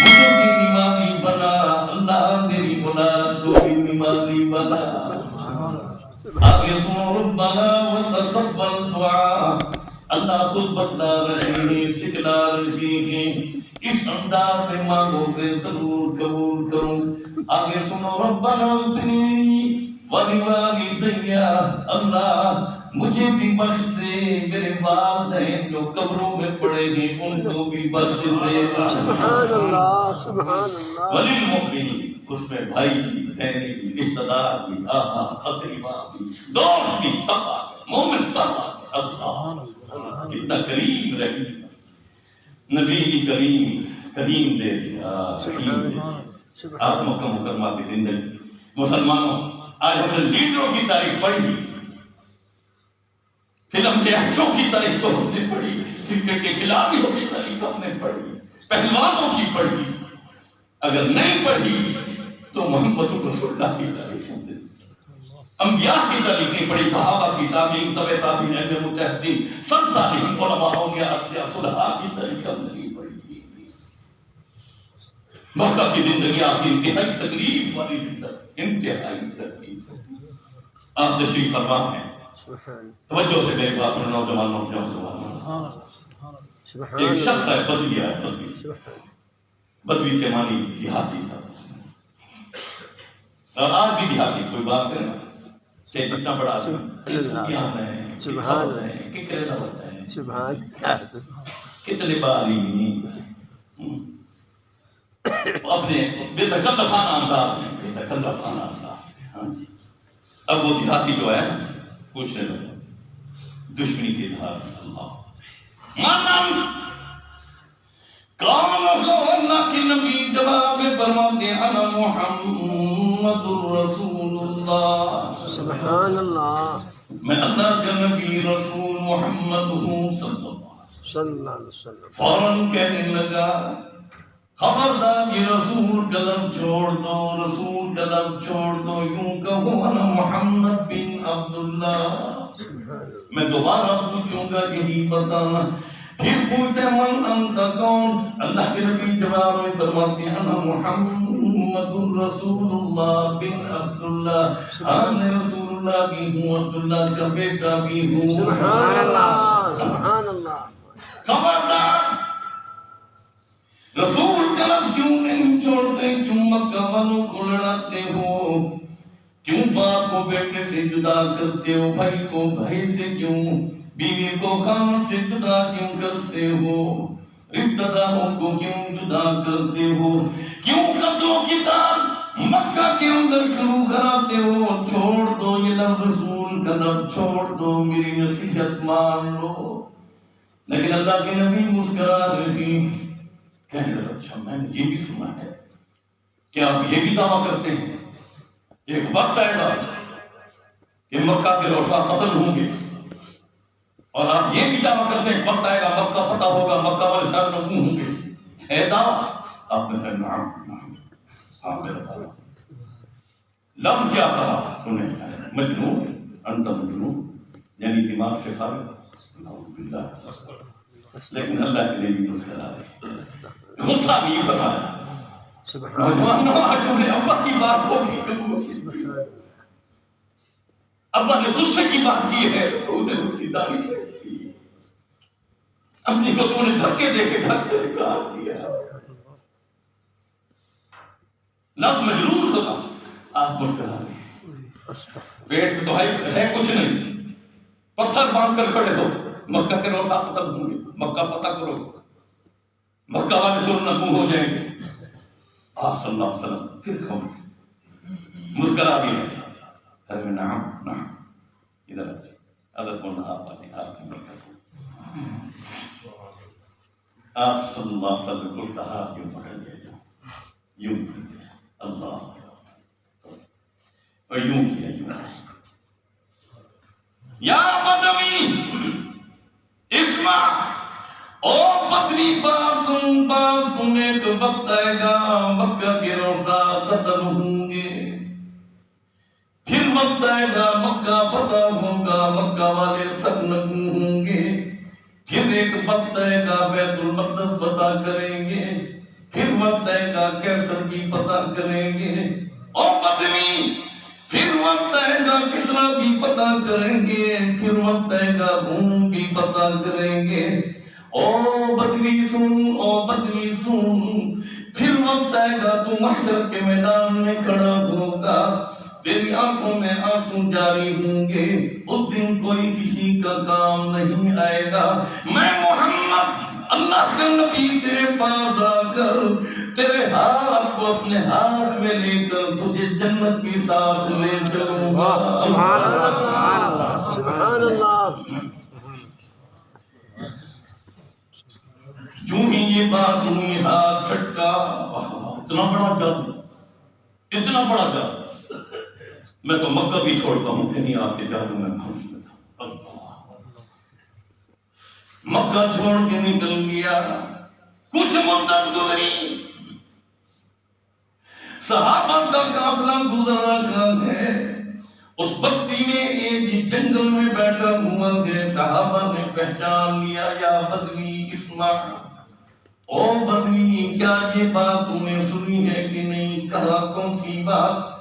مجھے بھی نمازی بنا، اللہ میری اولاد کو بھی نمازی بنا۔ آگے سنو ربنا وتقبل دعا، اللہ خود بتلا رہے ہیں، سکھلا رہے ہیں، اس انداز میں مانگو گے ضرور قبول کروں۔ آگے سنو ربنا اغفرلی وَلِوَالِدَيَّ، اللہ مجھے بھی بخش دے، میرے والدین جو قبروں میں پڑے ہیں ان کو بھی بخش دے۔ سبحان اللہ، سبحان اللہ، وَلِلْمُؤْمِنِينَ، اس میں بھائی بھی، بہنیں بھی، رشتہ دار بھی، اقرباء بھی، دوست بھی، سب آ گئے، مومن سب آ گئے۔ اللہ کتنا کریم رحیم، نبی کی کریم دے دیا، رحیم دے۔ آپ مکہ مکرمہ کی زندگی، مسلمانوں آج ہم نے لیڈروں کی تاریخ پڑھی، فلم کے ایکٹروں کی تاریخ کو ہم نے پڑھی، کرکٹ کے کھلاڑیوں کی تاریخ ہم نے پڑھی، پہلوانوں کی پڑھی۔ اگر نہیں پڑھی تو محمد رسول اللہ کی تاریخ ہم نے، انبیاء کی تاریخ نہیں پڑھی، صحابہ کی، تابعین، تبع تابعین، علم متحدین، سب صالحین، علماء، اولیاء، اتقیاء، صلحاء کی تاریخ ہم نہیں پڑھی۔ مکہ کی زندگی آپ کی انتہائی تکلیف والی زندگی، انتہائی تکلیف۔ آپ تشریف فرما ہیں، توجہ سے میری بات سنو نوجوانوں، ایک شخص ہے بدوی، ہے بدوی، بدوی کے معنی دیہاتی تھا، اور آج بھی دیہاتی کوئی بات کرے نا، چاہے جتنا بڑا آدمی، سبحان ہے، ککرے نہ ہوتا ہے، سبحان کتنے باری اپنے بے تکلفانہ انداز میں، بے تکلفانہ انداز میں، ہاں جی۔ اب وہ دیہاتی جو ہے پوچھنے لگا، دشمنی کے اظہار میں، اللہ مانن کون ہو؟ اللہ کے نبی جواب میں فرماتے ہیں انا محمد رسول اللہ، سبحان اللہ، میں اللہ کا نبی رسول محمد ہوں صلی اللہ علیہ وسلم۔ فوراً کہنے لگا خبردار یہ رسول کا لفظ چھوڑ دو، رسول کا لفظ چھوڑ دو، یوں کہو انا محمد بن عبداللہ۔ میں دوبارہ پوچھوں گا یہی بتانا، پھر پوچھتے من انت کون؟ اللہ کے نبی جواب میں فرماتے ہیں انا محمد محمد رسول اللہ بن عبداللہ، ہاں میں رسول اللہ بھی ہوں، عبداللہ کا بیٹا بھی ہوں۔ سبحان اللہ سبحان اللہ۔ خبردار، رسول کا لفظ کیوں نہیں چھوڑتے؟ کیوں مکہ والوں کو لڑاتے ہو؟ کیوں باپ کو بیٹے سے جدا کرتے ہو؟ بھائی کو بھائی سے کیوں، بیوی کو خامد سے جدا کیوں کرتے ہو؟ رشتہ داروں کو کیوں جدا کرتے ہو؟ کیوں قتل و قتال مکہ کے اندر شروع کراتے ہو؟ چھوڑ دو یہ لفظ، رسول کا لفظ چھوڑ دو، میری نصیحت مان لو۔ لیکن اللہ کے نبی مسکرا رہی، کہنے لگا اچھا میں نے یہ بھی سنا ہے کہ آپ یہ بھی دعویٰ کرتے ہیں ایک وقت آئے گا کہ مکہ کے روسا قتل ہوں گے، اور آپ یہ بھی دعویٰ کرتے ہیں وقت آئے گا مکہ فتح ہوگا، مکہ والے سارے لوگ ہوں گے، ہے دعویٰ؟ آپ نے کہا نعم نعم، سامنے رکھا۔ لفظ کیا کہا سنیں، مجنون، انت مجنون، یعنی دماغ سے فارغ۔ لیکن اللہ کے لیے بھی مسکرا رہے، غصہ نہیں فرمایا۔ نوجوانوں، آج تم نے ابا کی بات کو بھی قبول کی، ابا نے غصے کی بات کی ہے تو اسے اس کی تعریف کی، اپنی کو تم نے دھکے دے کے گھر سے نکال دیا۔ لفظ مجنون ہوگا، آپ مسکرا رہے، پیٹ میں تو ہے کچھ نہیں، پتھر باندھ کر کھڑے ہو، مکہ کے روسا قتل ہوں گے، مکہ فتح کرو، مکہ والے سرنگوں ہو جائیں گے۔ آپ صلی اللہ علیہ وسلم پھر کھوں مسکرا بھی رہے، ارے نعم نعم، ادھر آئیے، اگر کون آپ آتے آپ کی برکت ہو۔ آپ صلی اللہ علیہ وسلم کو کہا یوں پکڑ لیا، یوں پکڑ لیا، اللہ، اور یوں کیا، یوں یا بدوی اسمع، او بدوی بات سن، ایک وقت آئے گا مکہ کے روسا قتل ہوں گے، پھر وقت آئے گا مکہ فتح ہوگا، مکہ والے سب نگوں ہوں گے، پھر ایک وقت آئے گا بیت المقدس فتح کریں گے، پھر وقت آئے گا کیسر بھی فتح کریں گے، او بدوی پھر وقت آئے گا کسرا بھی فتح کریں گے، پھر وقت آئے گا روم بھی فتح کریں گے، او بدوی سن، او بدوی سن، پھر وقت آئے گا تو محشر کے میدان میں کھڑا ہوگا، تیری آنکھوں میں آنسو جاری ہوں گے، اس دن کوئی کسی کا کام نہیں آئے گا، میں محمد اللہ کے نبی تیرے پاس آ کر تیرے ہاتھ کو اپنے ہاتھ میں لے کر تجھے جنت کے ساتھ لے چلوں گا۔ سبحان اللہ سبحان اللہ سبحان اللہ۔ جو ہی یہ بات ہوئی ہاتھ چھٹکا، اتنا بڑا جادو، اتنا بڑا جادو، میں تو مکہ بھی چھوڑتا ہوں کہیں آپ کے جادو میں پھنس گیا۔ مکہ چھوڑ کے نکل گیا، کچھ مدت گزری، صحابہ کا قافلہ گزر رہا ہے، اس بستی میں ایک جنگل میں بیٹھا ہوا ہے، صحابہ نے پہچان لیا، یا بدوی اسمع، او بدوی کیا یہ بات تم نے سنی ہے کہ نہیں؟ کہا کون سی بات؟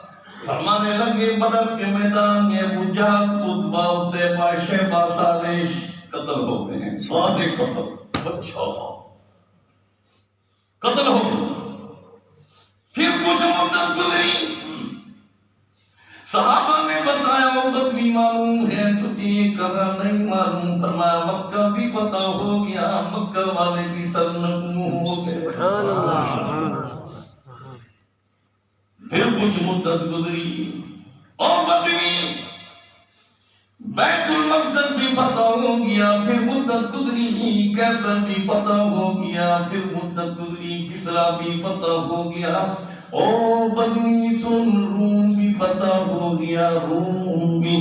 فرمانے لگے بدر کے میدان میں ابو جہل، عتبہ، عتیبہ، شیبہ، صالح قتل ہو گئے ہیں، سارے قتل، اچھا قتل ہو گئے۔ پھر کچھ مدت گزری، صحابہ نے بتایا وہ بدوی معلوم ہے تجھے؟ کہا نہیں معلوم۔ فرمایا مکہ بھی فتح ہو گیا، مکہ والے بھی سرنگوں ہو گئے۔ سبحان اللہ سبحان اللہ۔ پھر کچھ مدت گزری، اور بدوی بیت المقدس بھی فتح ہو گیا، پھر مدت گزری، کیسر بھی فتح ہو گیا، پھر مدت گزری، کسرا بھی فتح ہو گیا، او بدوی سن، روم بھی فتح ہو گیا، روم بھی۔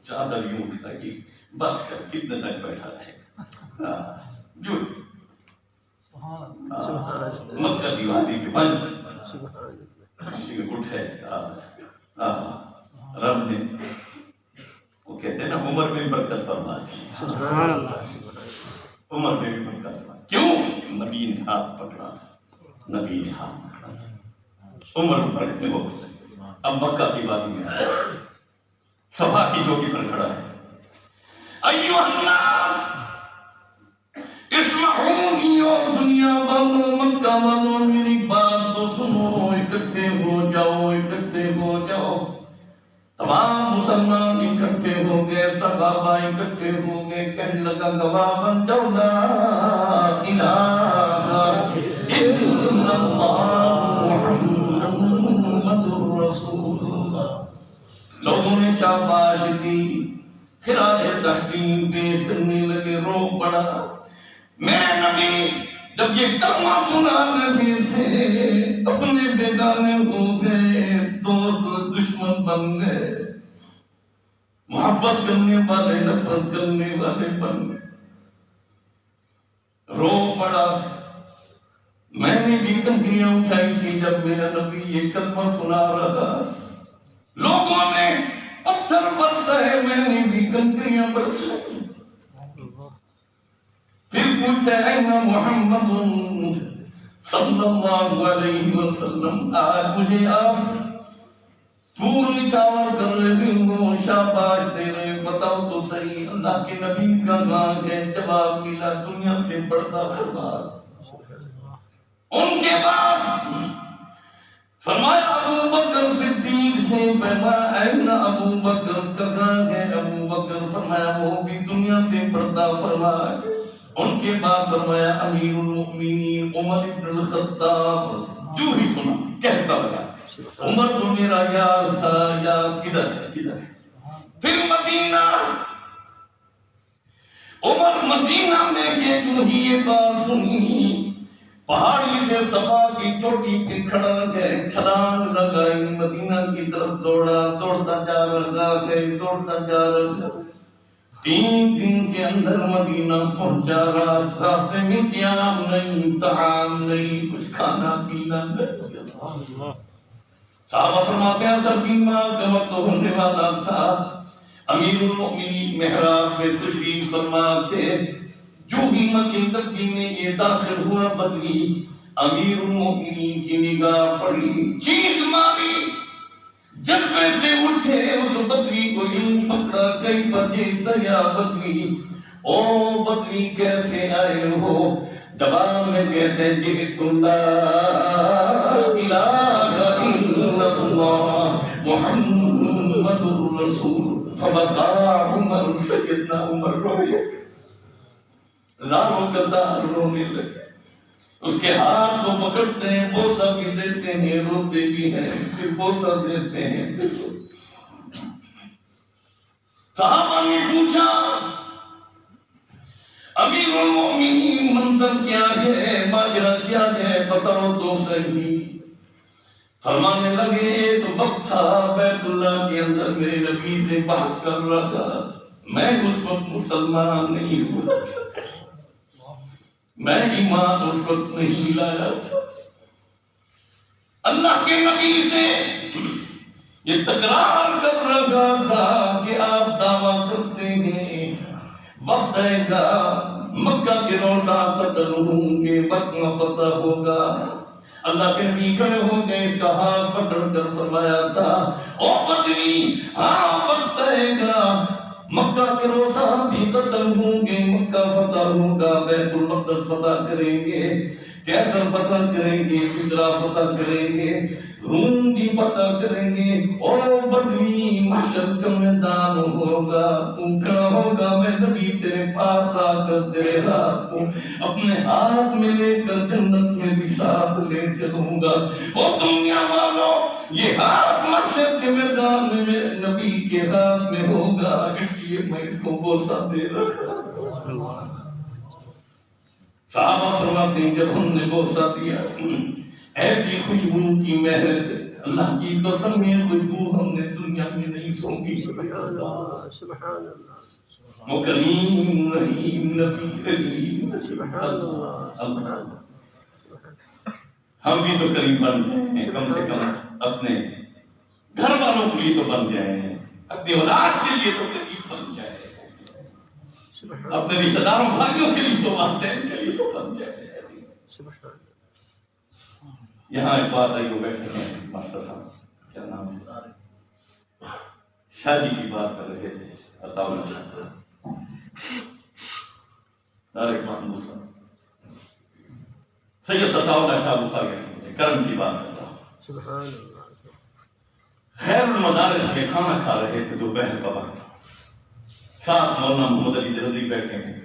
چادر یوں اٹھائی، بس کر کتنے تک بیٹھا رہے، جو مکہ کی وادی کے بند اٹھے، رب نے، وہ کہتے ہیں نا عمر میں برکت فرما دی، سبحان اللہ۔ عمر میں بھی برکت فرما، کیوں؟ نبی نے ہاتھ پکڑا تھا، نبی نے ہاتھ عمر بڑھتے ہو اب مکہ کی وادی میں آیا، صفا کی چوٹی پر کھڑا ہے. ایھا الناس اسمعونی، اور دنیا والوں مکہ والوں میری بات تو سنو، اکٹھے ہو جاؤ اکٹھے ہو جاؤ. تمام مسلمان اکٹھے ہو گئے، صحابہ اکٹھے ہو گئے. کہنے لگا گواہ بن جاؤ لا الہ الا اللہ محمد رسول اللہ. لوگوں نے شاباش دی، خراج تحسین پیش کرنے لگے، رو پڑا. میرے نبی جب یہ کلمہ سنا رہے تھے اپنے بیگانے ہو گئے، دوست دشمن بن گئے، محبت کرنے والے نفرت کرنے والے بن گئے. رو پڑا. میں نے بھی کنکریاں اٹھائی تھی جب میرا نبی یہ کلمہ سنا رہا. لوگوں نے پتھر برسائے، میں نے بھی کنکریاں برسائی. پھر پوچھا ہے نا محمد صلی اللہ علیہ وسلم، آج مجھے آپ پور نچھاور کر رہے ہو، شاباش دے رہے، بتاؤ تو صحیح اللہ کے نبی کا گان ہے. جواب ملا دنیا سے پردہ فرما. ان کے بعد فرمایا ابو بکر صدیق تھے، فرمایا این ابو بکر کہاں ہے ابو بکر؟ فرمایا وہ بھی دنیا سے پردہ فرما. ان کے بعد فرمایا امیر المؤمنین عمر بن الخطاب. جو ہی سنا کہتا لگا عمر تو میرا یار تھا، یار کدھر ہے کدھر ہے. پھر مدینہ، عمر مدینہ میں کہ جو ہی یہ بات سنی، پہاڑی سے صفا کی چوٹی پہ کھڑا ہے، چھلانگ لگائی، مدینہ کی طرف دوڑا، دوڑتا جا رہا ہے، دوڑتا جا رہا ہے. 3 دن کے اندر مدینہ پہنچا. راستے میں قیام نہیں، طعام نہیں، کچھ کھانا پینا نہیں. صحابہ فرماتے ہیں عصر کی نماز کا وقت ہونے والا تھا. امیر المؤمنین محراب میں تشریف فرما تھے. جو ہی مکہ میں یہ داخل ہوا بدری، امیر المؤمنین کی نگاہ پڑی، چیخ ماری، جذبے سے اٹھے، اس بدری کو یوں پکڑا. کئی بجے یا بدری، او بدری کیسے آئے ہو؟ جواب میں کہتے جئت لا الہ الا اللہ محمد رسول. فبقى عمر، سیدنا عمر روئے، زاروں کا تار رونے لگے. اس کے ہاتھ کو پکڑتے ہیں، بوسہ بھی دیتے ہیں، روتے بھی ہیں، پھر بوسہ دیتے ہیں، پھر صحابہ نے پوچھا امیر المؤمنین منظر کیا ہے، ماجرا کیا ہے، بتاؤ تو صحیح. فرمانے لگے تو وقت تھا بیت اللہ کے اندر میرے نبی سے بحث کر رہا تھا. میں اس وقت مسلمان نہیں ہوا تھا، میں ایمان اس وقت نہیں لایا تھا. اللہ کے نبی سے یہ تکرار کر رہا تھا کہ آپ دعویٰ کرتے ہیں وقت آئے گا مکہ کے روزہ قتل ہوں گے، مکہ فتح ہوگا. اللہ کے نبی کھڑے ہو گئے، اس کا ہاتھ پکڑ کر فرمایا تھا او بدری، ہاں وقت آئے گا مکہ کے روزہ بھی قتل ہوں گے، مکہ فتح ہوگا، بیت المقدس فتح کریں گے، کیسر فتح کریں گے، کسرا فتح کریں گے، روم بھی فتح کریں گے. او بدری محشر کا میدان ہوگا، تم کھڑا ہوگا، میں نبی تیرے پاس آ کر تیرے ہاتھ کو اپنے ہاتھ میں لے کر جنت میں بھی ساتھ لے چلوں گا. او دنیا والوں، یہ ہاتھ محشر کے میدان میں میرے نبی کے ہاتھ میں ہوگا، اس لیے میں اس کو بوسہ دے رہا ہوں. صحابہ فرماتے ہیں جب ہم نے بوسہ دیا ایسی خوشبو کی مہک، اللہ کی قسم یہ خوشبو ہم نے دنیا میں نہیں سونگی. سبحان اللہ سبحان اللہ، وہ کریم رحیم نبی کریم. سبحان اللہ سبحان اللہ. ہم بھی تو کریم بن جائیں، کم سے کم اپنے گھر والوں کے لیے تو بن جائیں، اپنی اولاد کے لیے تو کریم بن جائیں، اپنے رشتہ داروں بھائیوں کے لیے تو والدین کے لیے تو بن جائے. یہاں ایک بات آئی، وہ بیٹھے ہیں ماسٹر صاحب، کیا نام ہے، شادی کی بات کر رہے تھے، عطا اللہ صاحب، طارق محمود صاحب، سید عطا اللہ شاہ بخاری کرم کی بات کر رہا ہوں۔ سبحان اللہ۔ خیر المدارس میں کھانا کھا رہے تھے، دوپہر کا وقت، ساتھ مولانا محمد علی دہلوی بیٹھے ہیں،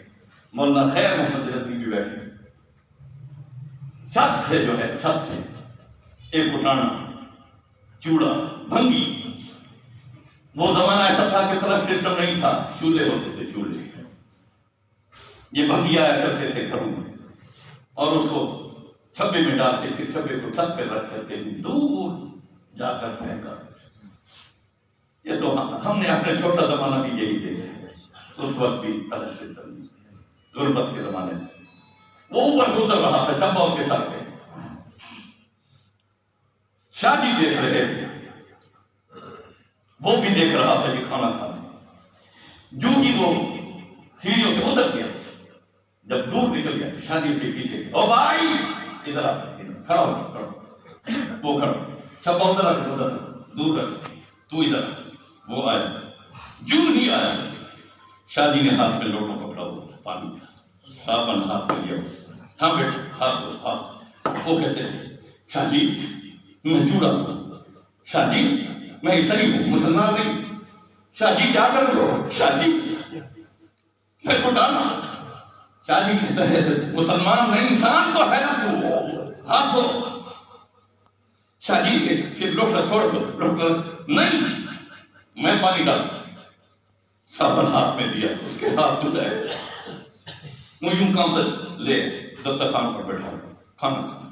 مولانا خیر محمد دہلوی بھی بیٹھے ہیں۔ چھت سے جو ہے، چھت سے ایک اٹھانا چوڑا بھنگی، وہ زمانہ ایسا تھا کہ فلش سسٹم نہیں تھا، چولہے ہوتے تھے، چولہے، یہ بھنگی آیا کرتے تھے گھروں میں، اور اس کو چھبے میں ڈالتے، پھر چھبے کو چھت پہ رکھ کر کے دور جا کر پھینکا۔ یہ تو ہم نے اپنے چھوٹا زمانہ بھی یہی دیکھا ہے، اس وقت بھی فلش سسٹم غربت کے زمانے میں وہ اوپر سے اتر رہا تھا، چمبا اس کے ساتھ پہ شادی دیکھ رہے تھے، وہ بھی دیکھ رہا تھا کہ کھانا کھانا، جو ہی وہ سیڑھیوں سے اتر گیا، جب دور نکل گیا شادی اس کے پیچھے، او بھائی ادھر آ، کھڑا ہو، وہ کھڑا، چمبا ادھر آ، ادھر دور رکھ، تو ادھر، وہ آیا، جو ہی آیا شادی نے ہاتھ میں لوٹا پکڑا ہوا تھا پانی کا، صابن ہاتھ میں لیا، ہاں بیٹا ہاتھ دو، ہاتھ، وہ کہتے ہیں شاہ جی میں چوڑا ہوں، شاہ جی میں عیسائی ہوں، مسلمان نہیں، شاہ جی کیا کر رہے ہو، شاہ جی میں کٹانا، شاہ جی کہتا ہے مسلمان نہیں انسان تو ہے نا تو، ہاتھ دو، شاہ جی پھر لوٹا چھوڑ دو، لوٹا نہیں میں پانی ڈال، صابن ہاتھ میں دیا، اس کے ہاتھ دھلائے، وہ یوں کام تک لے دسترخوان پر بیٹھا کھانا کھا،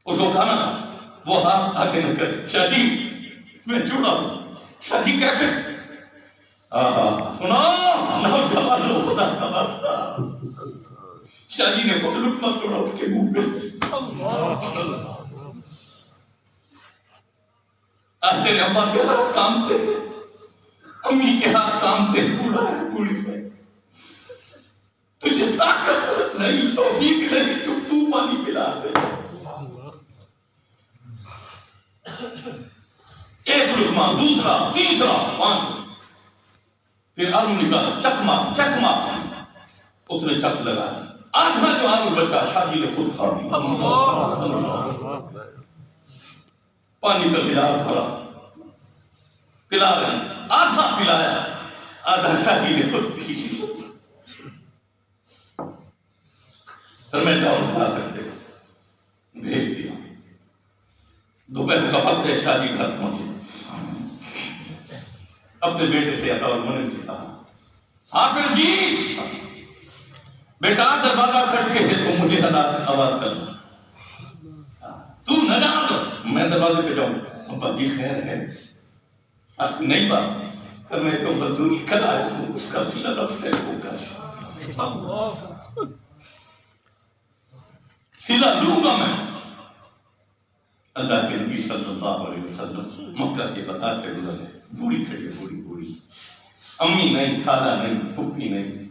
اس کو کھانا کھا، وہ ہاتھ آگے نہ کرے، شاہ جی میں چوڑا ہوں، شاہ جی کیسے، سنا نوجوان خدا کا واسطہ، شاہ جی نے خود لقمہ توڑا اس کے منہ پہ، تیرے ابا کے ہاتھ کام تھے، امی کے ہاتھ کام تھے، بوڑھا ہے بوڑھی ہے، تجھے طاقت نہیں، توفیق نہیں کہ تو پانی پلا دے، ایک لقمہ، دوسرا، تیسرا پانی، پھر آلو نکالا، چکما چکما، اس نے چک لگایا، آدھا جو آلو بچا شاہ جی نے خود کھا لیا، پانی کا گلاس بھرا، پلا رہے ہیں، آدھا پلایا، آدھا شاہ جی نے خود پی، پھر میں جاؤ کھا سکتے ہو، بھیج دیا، دوپہر کا وقت ہے، شاہ جی گھر پہنچے، اپنے بیٹے سے عطا المنعم سے کہا، حافظ جی بیٹا دروازہ کھٹ کے ہے تو مجھے آواز کر دو، تو نہ جانا تو میں دروازے پہ جاؤں، ابا جی خیر ہے، نہیں بات کر، میں تو مزدوری کر آیا ہوں، اس کا صلہ نفس ہے، وہ کر صلہ لوں گا میں۔ اللہ کے نبی صلی اللہ علیہ وسلم مکہ کے بازار سے گزرے، بوڑھی کھڑی ہے، بوڑھی بوڑھی، امی نہیں، خالہ نہیں، پھپھی نہیں،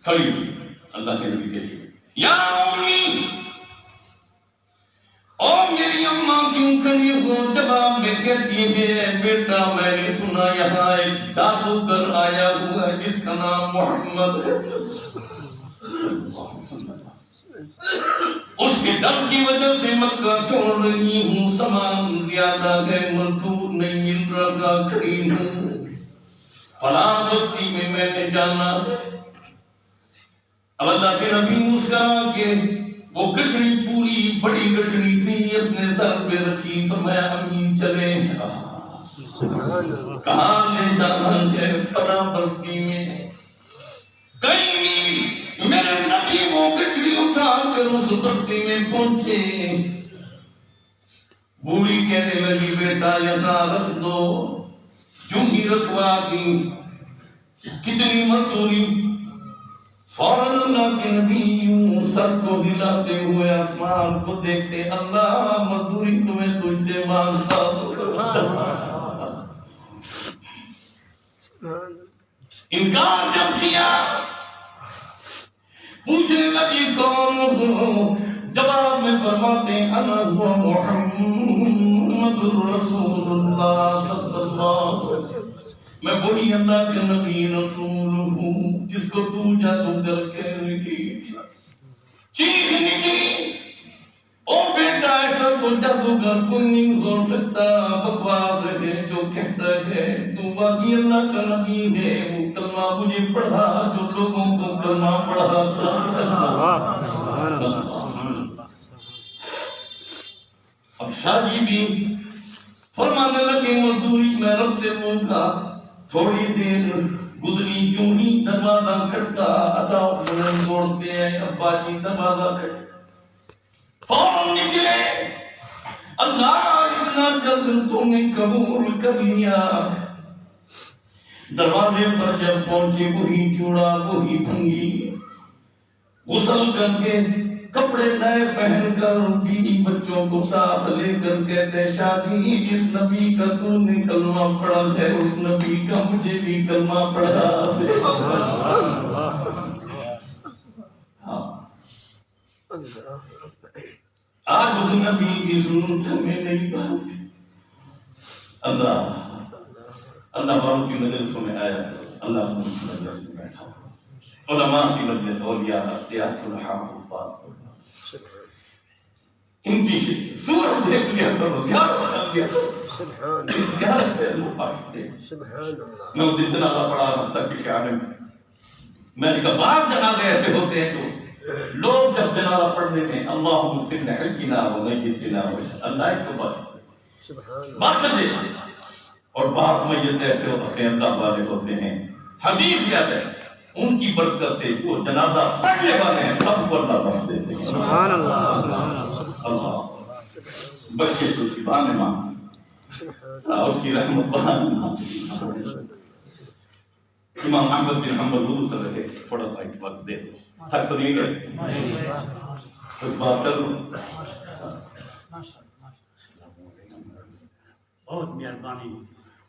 کھڑی ہوئی، اللہ کے نبی کہتے ہیں یا امی، او میری اماں کیوں کھڑی ہو؟ جواب میں کہتی ہے بیٹا میں نے سنا یہاں ایک جادوگر آیا ہوا ہے جس کا نام محمد ہے، اس کے ڈر کی وجہ سے مکہ چھوڑ رہی ہوں، سامان زیادہ ہے، مزدور نہیں مل رہا، کھڑی ہوں فلاں بستی میں نے جانا۔ اب اللہ کے نبی مسکرا کے وہ گچڑی پوری بڑی گچڑی تھی اپنے سر پہ رکھی، فرمایا امی چلے، کہاں لے جانا ہے؟ فلاں بستی میں، کئی میل، میرے نبی وہ گچڑی اٹھا کر اس بستی میں پہنچے، بوڑھی کہنے لگی بیٹا یہاں رکھ دو، جو ہی رکھوا دی، کتنی مزدوری، فوراً اللہ کے نبی یوں سر کو ہلاتے ہوئے آسمان کو دیکھتے، اللہ مزدوری تمہیں تجھ سے مانگتا انکار جب کیا، پوچھنے لگی کون ہو؟ جواب میں فرماتے ہیں انا هو محمد رسول اللہ صلی اللہ علیہ وسلم، میں وہی اللہ کے نبی رسول ہوں جس کو تو جادوگر کہہ رہی تھی۔ چیخ نکلی، او بیٹا ایسا تو جادوگر کوئی نہیں ہو سکتا، بکواس ہے جو کہتا ہے، تو واقعی اللہ کا نبی ہے، وہ کلمہ مجھے پڑھا جو لوگوں کو کلمہ پڑھا تھا۔ اب شاہ جی بھی فرمانے لگے مزدوری میں رب سے مونگا، تھوڑی دیر گزری جو ہی دروازہ کھٹکا، عطا دوڑتے ہیں ابا جی دروازہ کھٹکا، فوراً نکلے، اللہ اتنا جلد تو نے قبول کر لیا۔ دروازے پر جب پہنچے وہی جوڑا وہی بھنگی، غسل کر کے کپڑے نئے پہن کر بیوی بچوں کو ساتھ لے کر کہتے شادی جس نبی کا تو نے کلمہ پڑھا ہے اس نبی کا مجھے بھی کلمہ پڑھا دے۔ آج اس نبی کی ضرورت ہمیں نہیں بات۔ اللہ والوں کی مجلسوں میں آیا، اللہ کی مجلس میں بیٹھا، علماء کی مجلس، اولیاء اختیار صلحاء حفاظ، ان کی صورت دیکھ لیا کرو، زیارت کر لیا کرو، زیارت سے اللہ پاک دے۔ میں وہ دن جنازہ پڑھا رہا تھا کسی عالم، میں نے کہا بعض جنازے ایسے ہوتے ہیں تو لوگ جب جنازہ پڑھنے میں اللہم اغفر لحینا و میتنا، اللہ اس کو بخش دے، اور بعض میت ایسے ہوتے ہیں اللہ والے ہوتے ہیں، حدیث میں آتا ہے ان کی برکت سے جو جنازہ پڑھنے والے ہیں سب کو اللہ بخش دیتے ہیں۔ سبحان اللہ، اللہ بچے تو اس کی بہانے مانگ، اس کی رحمت بہانے مانگ۔ امام احمد بن حنبل وضو کر رہے، تھوڑا سا ایک وقت دے دو، تھک تو نہیں گئے، کچھ بات کر لوں۔ بہت مہربانی،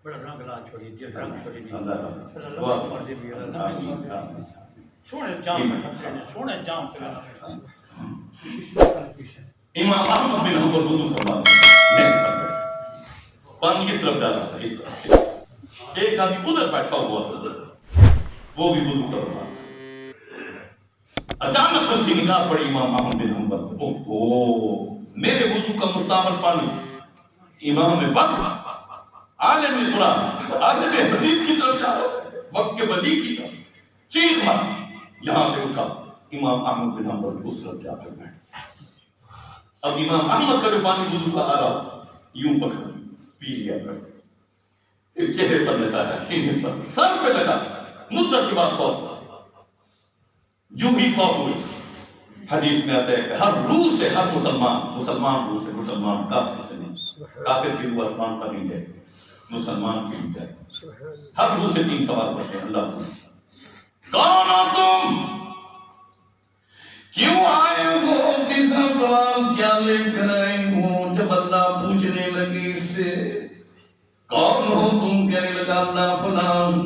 بڑا رنگ لا چھوڑی، دل رنگ چھوڑی، سونے جام پہ نے سونے جام پہ۔ امام احمد بن حنبل وضو فرما نہیں کرتے، پانی کی طرف جا رہا تھا، اس طرح ایک آدمی ادھر بیٹھا ہوا تھا، وہ بھی وضو کر رہا، اچانک اس کی نگاہ پڑی امام احمد بن حنبل، اوہ میرے وضو کا مستعمل پانی امام وقت عالم قرآن عالم حدیث کی طرف جا رہا، وقت کے ولی کی طرف، چیخ مار، یہاں سے اٹھا، امام احمد بن حنبل اس طرف جا کر بیٹھ۔ اب امام احمد کا جو پانی وضو کا آ رہا تھا، یوں پکڑا، پی لیا کر، پھر چہرے پر لگا ہے، سینے پر، سر پہ لگا، مدت کے بعد فوت، جو بھی فوت ہوئی۔ حدیث میں آتا ہے کہ ہر روح سے ہر مسلمان روح سے، مسلمان کافر سے نہیں، کافر کی روح آسمان پر نہیں جائے، مسلمان کی روح جائے، ہر روح سے 3 سوال کرتے ہیں اللہ کو، کون ہو تم، کیوں آئے ہو، تیسرا سوال کیا لے کر آئے ہو، جب اللہ پوچھنے لگے اس سے کون ہو تم، کہنے لگا اللہ فلاں ہوں،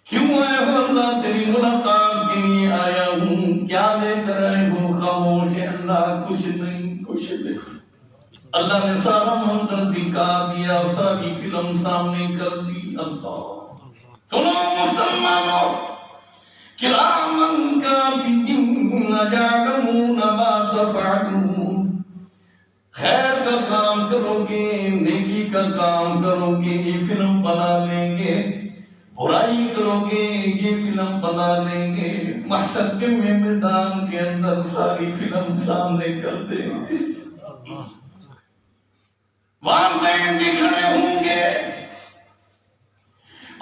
کیوں آئے ہو، اللہ تیری ملاقات کے لیے آیا ہوں، کیا لے کر آئے ہو، خاموش ہے اللہ، کچھ نہیں کچھ نہیں۔ اللہ نے سارا منظر دکھا دیا، ساری فلم سامنے کر دی۔ اللہ سنو مسلمانوں، کرامن کاتبین یعلمون ما تفعلون، خیر کا کام کرو گے، نیکی کا کام کرو گے، یہ فلم بنا لیں گے، برائی کرو گے یہ فلم بنا لیں گے، محشر کے میدان کے اندر ساری فلم سامنے کر دیں گے، والدین بھی کھڑے ہوں گے،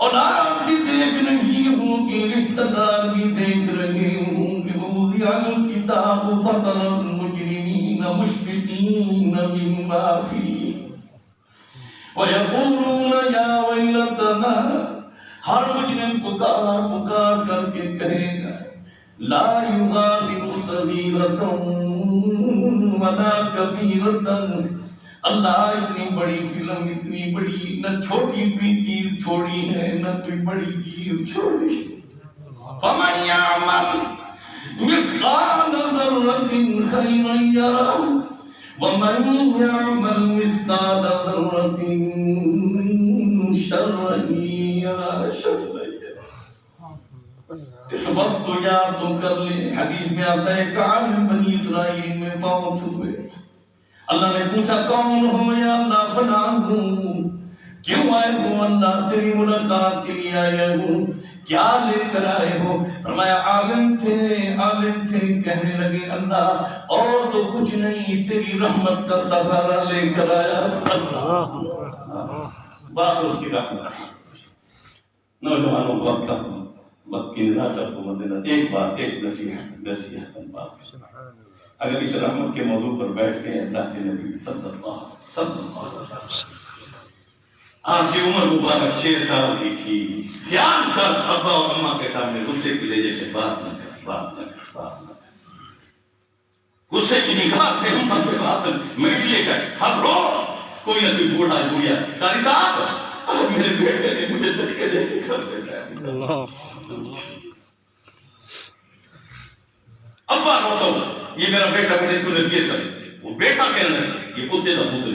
اولاد بھی دیکھ رہی ہوں گی، رشتہ دار بھی دیکھ رہے ہوں گے، ووضع الکتاب فترى المجرمین مشفقین مما فیہ ویقولون یا ویلتنا، ہر مجرم پکار کر کے کہے گا لا یغادر صغیرۃ ولا کبیرۃ، اللہ اتنی بڑی فلم، اتنی بڑی، نہ چھوٹی بھی چیز چھوڑی ہے نہ کوئی بڑی چیز چھوڑی۔ فمن یعمل مثقال ذرة خيرا يره ومن يعمل مثقال ذرة شرا يره. اس وقت تو یاد تو کر لے. حدیث میں آتا ہے کہ عالم بنی اسرائیل میں فوت ہوئے. اللہ نے پوچھا کون ہو؟ یا اللہ فلان ہوں. کیوں آئے ہو؟ اللہ تیری ملاقات کے لیے آئے ہوں. کیا لے کر آئے ہو؟ فرمایا عالم تھے کہنے لگے اللہ اور تو کچھ نہیں تیری رحمت کا سہارا لے کر آیا. اللہ بات اس کی رحمت. نوجوانوں وقت کی نظر کو مدنظر ایک بات ایک نصیحت بات. اگر اس رحمت کے موضوع پر بیٹھ کے اللہ کے نبی صلی اللہ علیہ وسلم آپ کی عمر مبارک 6 سال کی تھی. خیال کر ابا اور اماں کے سامنے غصے کی لہجے سے بات نہ کر. غصے کی نگاہ سے ہم سے بات میں اس لیے کہ ہر روز کوئی نہ کوئی بوڑھا بوڑھیا قاری صاحب میرے بیٹے نے مجھے دھکے دے کے گھر سے اللہ ابا روتا ہوں یہ میرا بیٹا مجھے اس کو نصیحت کرے. وہ بیٹا کہنا ہے یہ کتے کا پتر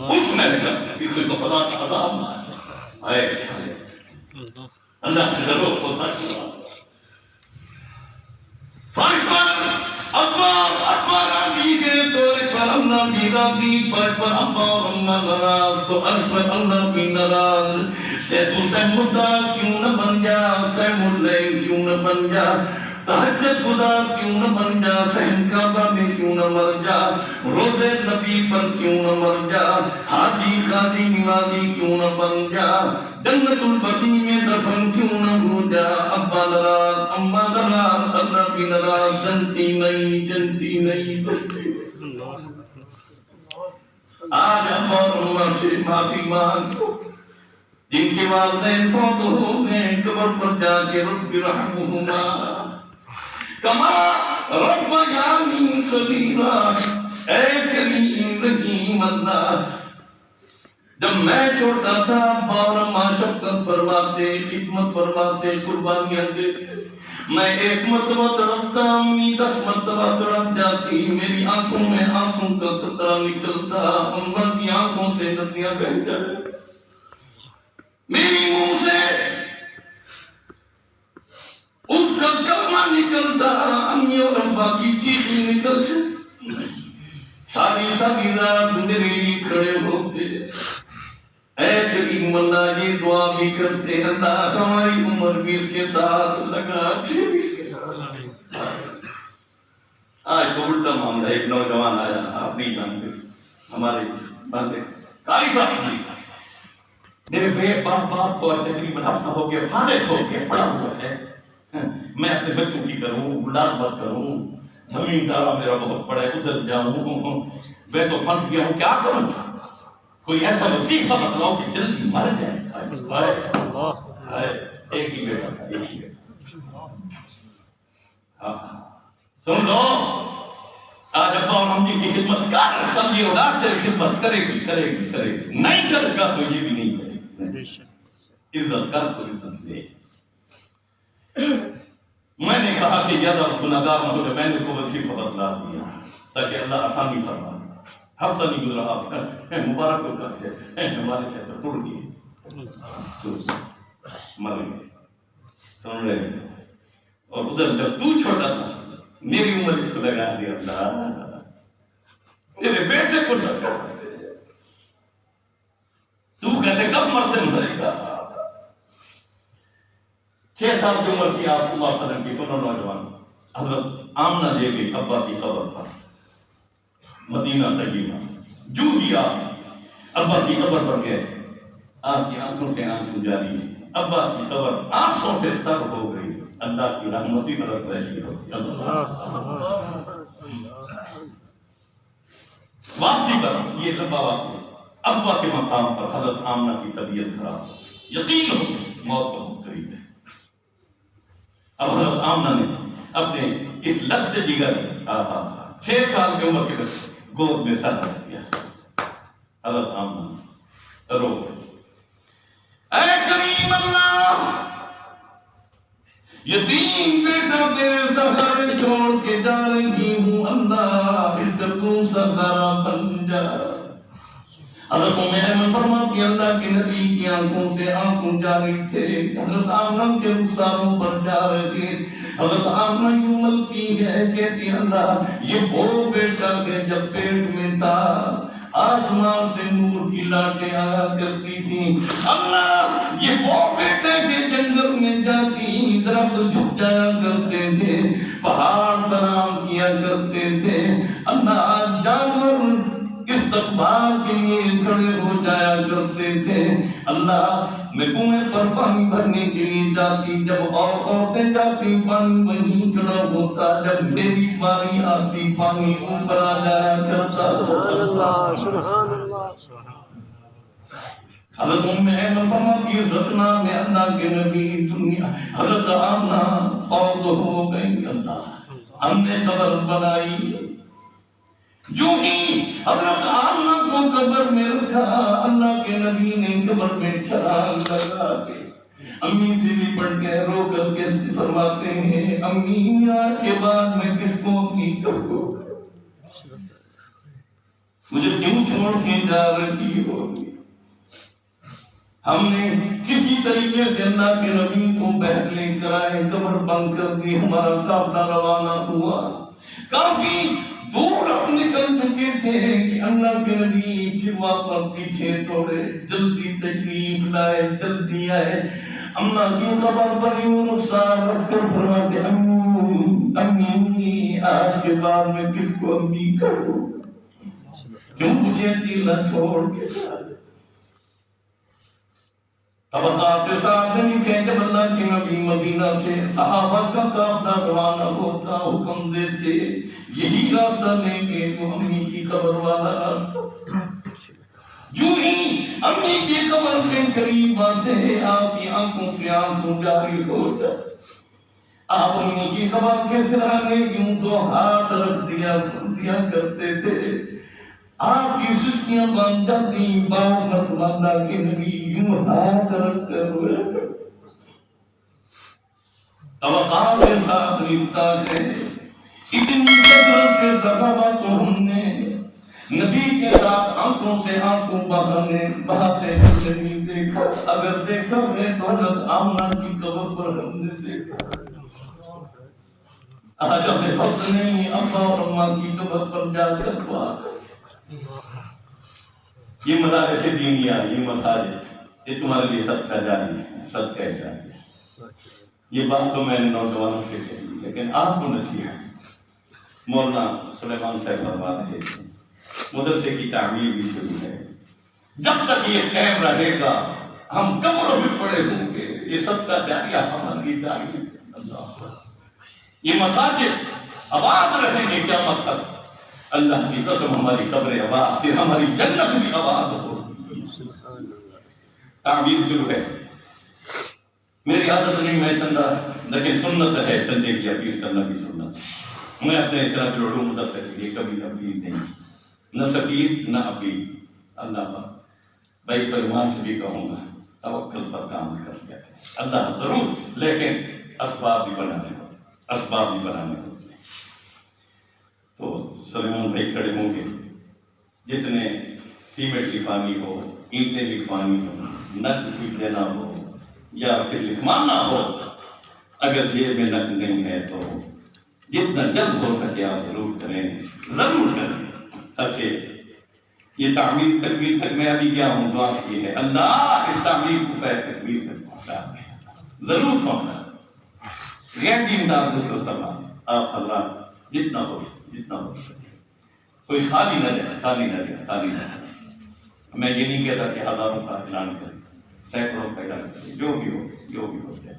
اس میں لگا کہ کوئی تو خدا کا عذاب نہ آئے. اللہ سے ڈرو خدا کی بات. فارسان ابا راضی کے تو اس پر اللہ کی راضی پر ابا اور امہ ناراض تو عرش پر اللہ کی ناراض. تو سہمدہ کیوں نہ بن جا, قیام اللیل کیوں نہ بن جا, تہجد گزار کیوں نہ بن جا, صحن کعبہ میں کیوں نہ مر جا, روزے نبی پر کیوں نہ مر جا, حاجی قاضی نمازی کیوں نہ بن جا, جنت البقیع میں دفن کیوں نہ ہو جا. ابا ناراض اماں ناراض اللہ بھی ناراض. جنتی نہیں آج ابا اور اماں سے معافی مانگ. جن کے والدین فوت ہو گئے قبر پر جا کے رب رحمہما کما ربیانی صغیرا. اے کریم رحیم اللہ جب میں چھوٹا تھا ابا اور اماں شفقت فرماتے, خدمت فرماتے, قربانیاں دیتے. میں ایک مرتبہ تڑپتا امی 10 مرتبہ تڑپ جاتی. میری آنکھوں میں آنکھوں کا قطرہ نکلتا, اماں کی آنکھوں سے ندیاں بہ جائے, میری منہ سے اس کا کلمہ نکلتا, امی اور ابا کی چیخیں نکل سے ساری رات میرے لیے کھڑے ہوتے. اے کریم اللہ یہ دعا بھی کرتے اللہ ہماری عمر بھی اس کے ساتھ لگاتے. آج تو الٹا معاملہ. ایک نوجوان آیا, آپ نہیں جانتے, ہمارے بندے قاری صاحب جی میرے باپ کو تقریباً ہفتہ ہو گیا فارغ ہو گیا پڑا ہوا ہے. میں اپنے بچوں کی کروں, ملازمت کروں, زمیندارہ میرا بہت بڑا ہے, ادھر جاؤں, میں تو پھنس گیا ہوں, کیا کروں؟ کوئی ایسا وظیفہ بتلاؤ کہ جلدی مر جائے. ایک ہی بیٹا تھا, ایک ہی بیٹا. سن لو آج ابا اور امی کی خدمت کر یہ اولاد تیری خدمت کرے گی نہیں کرے گا تو یہ بھی نہیں کرے گی. عزت کر تو عزت دے. میں نے کہا کہ زیادہ گناہگار نہ ہو جائے, میں نے اس کو وظیفہ بتلا دیا تاکہ اللہ آسانی فرما. ہفتہ نہیں گزرا مبارک ہو کر سے ہمارے سے تو ٹوٹ گئی مر گئے. سن رہے اور ادھر جب تو چھوٹا تھا میری عمر اس کو لگا دیا اللہ تیرے بیٹے کو لگا تو کہتے کب مرتے مرے گا. 6 سال کی عمر تھی آپ صلی اللہ علیہ وسلم کی. سنو نوجوان حضرت آمنہ لے گئی ابا کی قبر پر مدینہ طیبہ. جو ہی آپ ابا کی قبر پر گئے آپ کی آنکھوں سے آنسو جاری ہے. ابا کی قبر آنسوں سے تر ہو گئی. اللہ کی رحمتی مدد رہی ہوتی. واپسی پر یہ لمبا واقعہ ابا کے مقام پر حضرت آمنہ کی طبیعت خراب ہو. یقین ہو موت بہت قریب ہے. اب حضرت آمنہ نے اپنے اس لخت جگر 6 سال کی عمر کے گود میں سر رکھ دیا. حضرت آمنہ رو اے کریم اللہ یتیم بیٹا تیرے سہارے چھوڑ کے جا رہی ہوں، اللہ اس کا تو سہارا بن جا۔ حضرت ام فرماتی اللہ کے نبی کی آنکھوں سے آنسو جاری تھے، حضرت آمنہ کے رخساروں پر جا رہے تھے۔ حضرت آمنہ یوں ملتی ہے، کہتی اللہ یہ وہ بیٹا ہے جب پیٹ میں تھا آسمان سے نور کی لاٹیں آیا کرتی تھی، اللہ یہ وہ بیٹے کے جنگل میں جاتی درخت جھک جایا کرتے تھے، پہاڑ سلام کیا کرتے تھے، اللہ جانور استقبال کے لیے کھڑے ہو جایا کرتے تھے، اللہ میں کنویں پر پانی بھرنے کے لیے جاتی، جب اور عورتیں جاتی پانی وہیں کھڑا ہوتا، جب میری باری آتی پانی اوپر آ جایا کرتا۔ سبحان اللہ، سبحان اللہ۔ حضرت ام ایمن فرماتی ہے سچنا میں اللہ کے نبی دنیا حضرت آمنہ فوت ہو گئی، اللہ ہم نے قبر بنائی، جو ہی حضرت آمنہ کو قبر میں رکھا اللہ کے نبی نے قبر میں چھلانگ لگا دی، امی سے بھی پڑھ گئے، رو کر کے فرماتے ہیں امی آج کے بعد میں کس کو امی کروں، مجھے کیوں چھوڑ کے جا رہی ہوگی۔ ہم نے کسی طریقے سے اللہ کے نبی کو بہر لے کر آئے، قبر بند کر دی، ہمارا قافلہ روانہ ہوا، کافی دور ہم نکل چکے تھے کہ اللہ کے نبی پھر واپس پیچھے توڑے، جلدی تشریف لائے، جلدی آئے، اماں کی خبر پر یوں رخسار رکھ کر فرماتے امی آج کے بعد میں کس کو امی کروں، کیوں مجھے اکیلا چھوڑ کے جائے۔ طبقات صاحب نے لکھے جب اللہ کے نبی مدینہ سے صحابہ کا قافلہ روانہ ہوتا حکم دیتے یہی راستہ لیں گے جو امی کی قبر والا راستہ، جو ہی امی کی قبر کے قریب آتے آپ کی آنکھوں سے آنسو جاری ہو جائے، آپ امی کی قبر کے سرانے یوں تو ہاتھ رکھ دیا کرتے تھے، آپ کی سسکیاں باندھ جاتی، بار مرتبہ اللہ کے نبی یوں ہاتھ رکھ کر رویا کرتے۔ طبقات کے ساتھ لکھتا ہے اتنی کثرت سے صحابہ کو ہم نے نبی کے ساتھ آنکھوں سے آنکھوں بہاتے ہوئے نہیں دیکھا، اگر دیکھا ہے تو حضرت آمنہ کی قبر پر ہم نے دیکھا، آج ہمیں وقت نہیں ابا اور اماں کی قبر پر جا کر دعا کر۔ یہ مدارس دینیہ، یہ مساجد، یہ تمہارے لیے صدقہ جاری ہے، صدقہ جاری ہے۔ یہ بات تو میں نے نوجوانوں سے کہی، لیکن آپ کو نصیحت، مولانا سلیمان صاحب فرما رہے تھے مدرسے کی تعمیر بھی شروع ہے، جب تک یہ قائم رہے گا ہم قبروں میں پڑے ہوں گے، یہ صدقہ جاریہ ہماری جاری ہے۔ یہ مساجد آباد رہیں گے قیامت تک، اللہ کی قسم ہماری قبریں آباد، پھر ہماری جنت بھی آباد ہوگی۔ تعمیر شروع ہے، میری عادت نہیں میں چندہ، لیکن سنت ہے چندے کی اپیل کرنا بھی سنت، میں اپنے سراج العلوم مدرسے کے لیے کبھی اپیل نہیں، نہ سفیر نہ اپیل، اللہ بھائی سلمان سے بھی کہوں گا توکل پر کام کر لیا اللہ ضرور، لیکن اسباب بھی بنانے ہوتے، اسباب بھی بنانے ہوتے ہیں۔ تو سلیمان بھائی کھڑے ہوں گے، جتنے سیمنٹ لکھوانی ہو، اینٹیں لکھوانی ہو، نقد پیٹ لینا ہو یا پھر لکھوانا ہو، اگر جیب میں نقد نہیں ہے تو جتنا جلد ہو سکے آپ ضرور کریں، ضرور کریں، تاکہ یہ تعمیر تکمیل تک میں ابھی کیا ہوں، دعا کی ہے اللہ اس تعمیر کو پہ تکمیل تک پہنچا، ضرور پہنچا۔ غیر دیندار دوسروں سلام آپ حضرات جتنا ہو سکے، کوئی خالی نہ جائے، خالی نہ جائے۔ میں یہ نہیں کہتا کہ ہزاروں کا اعلان کریں، سینکڑوں کا اعلان کریں، جو بھی ہو جائے۔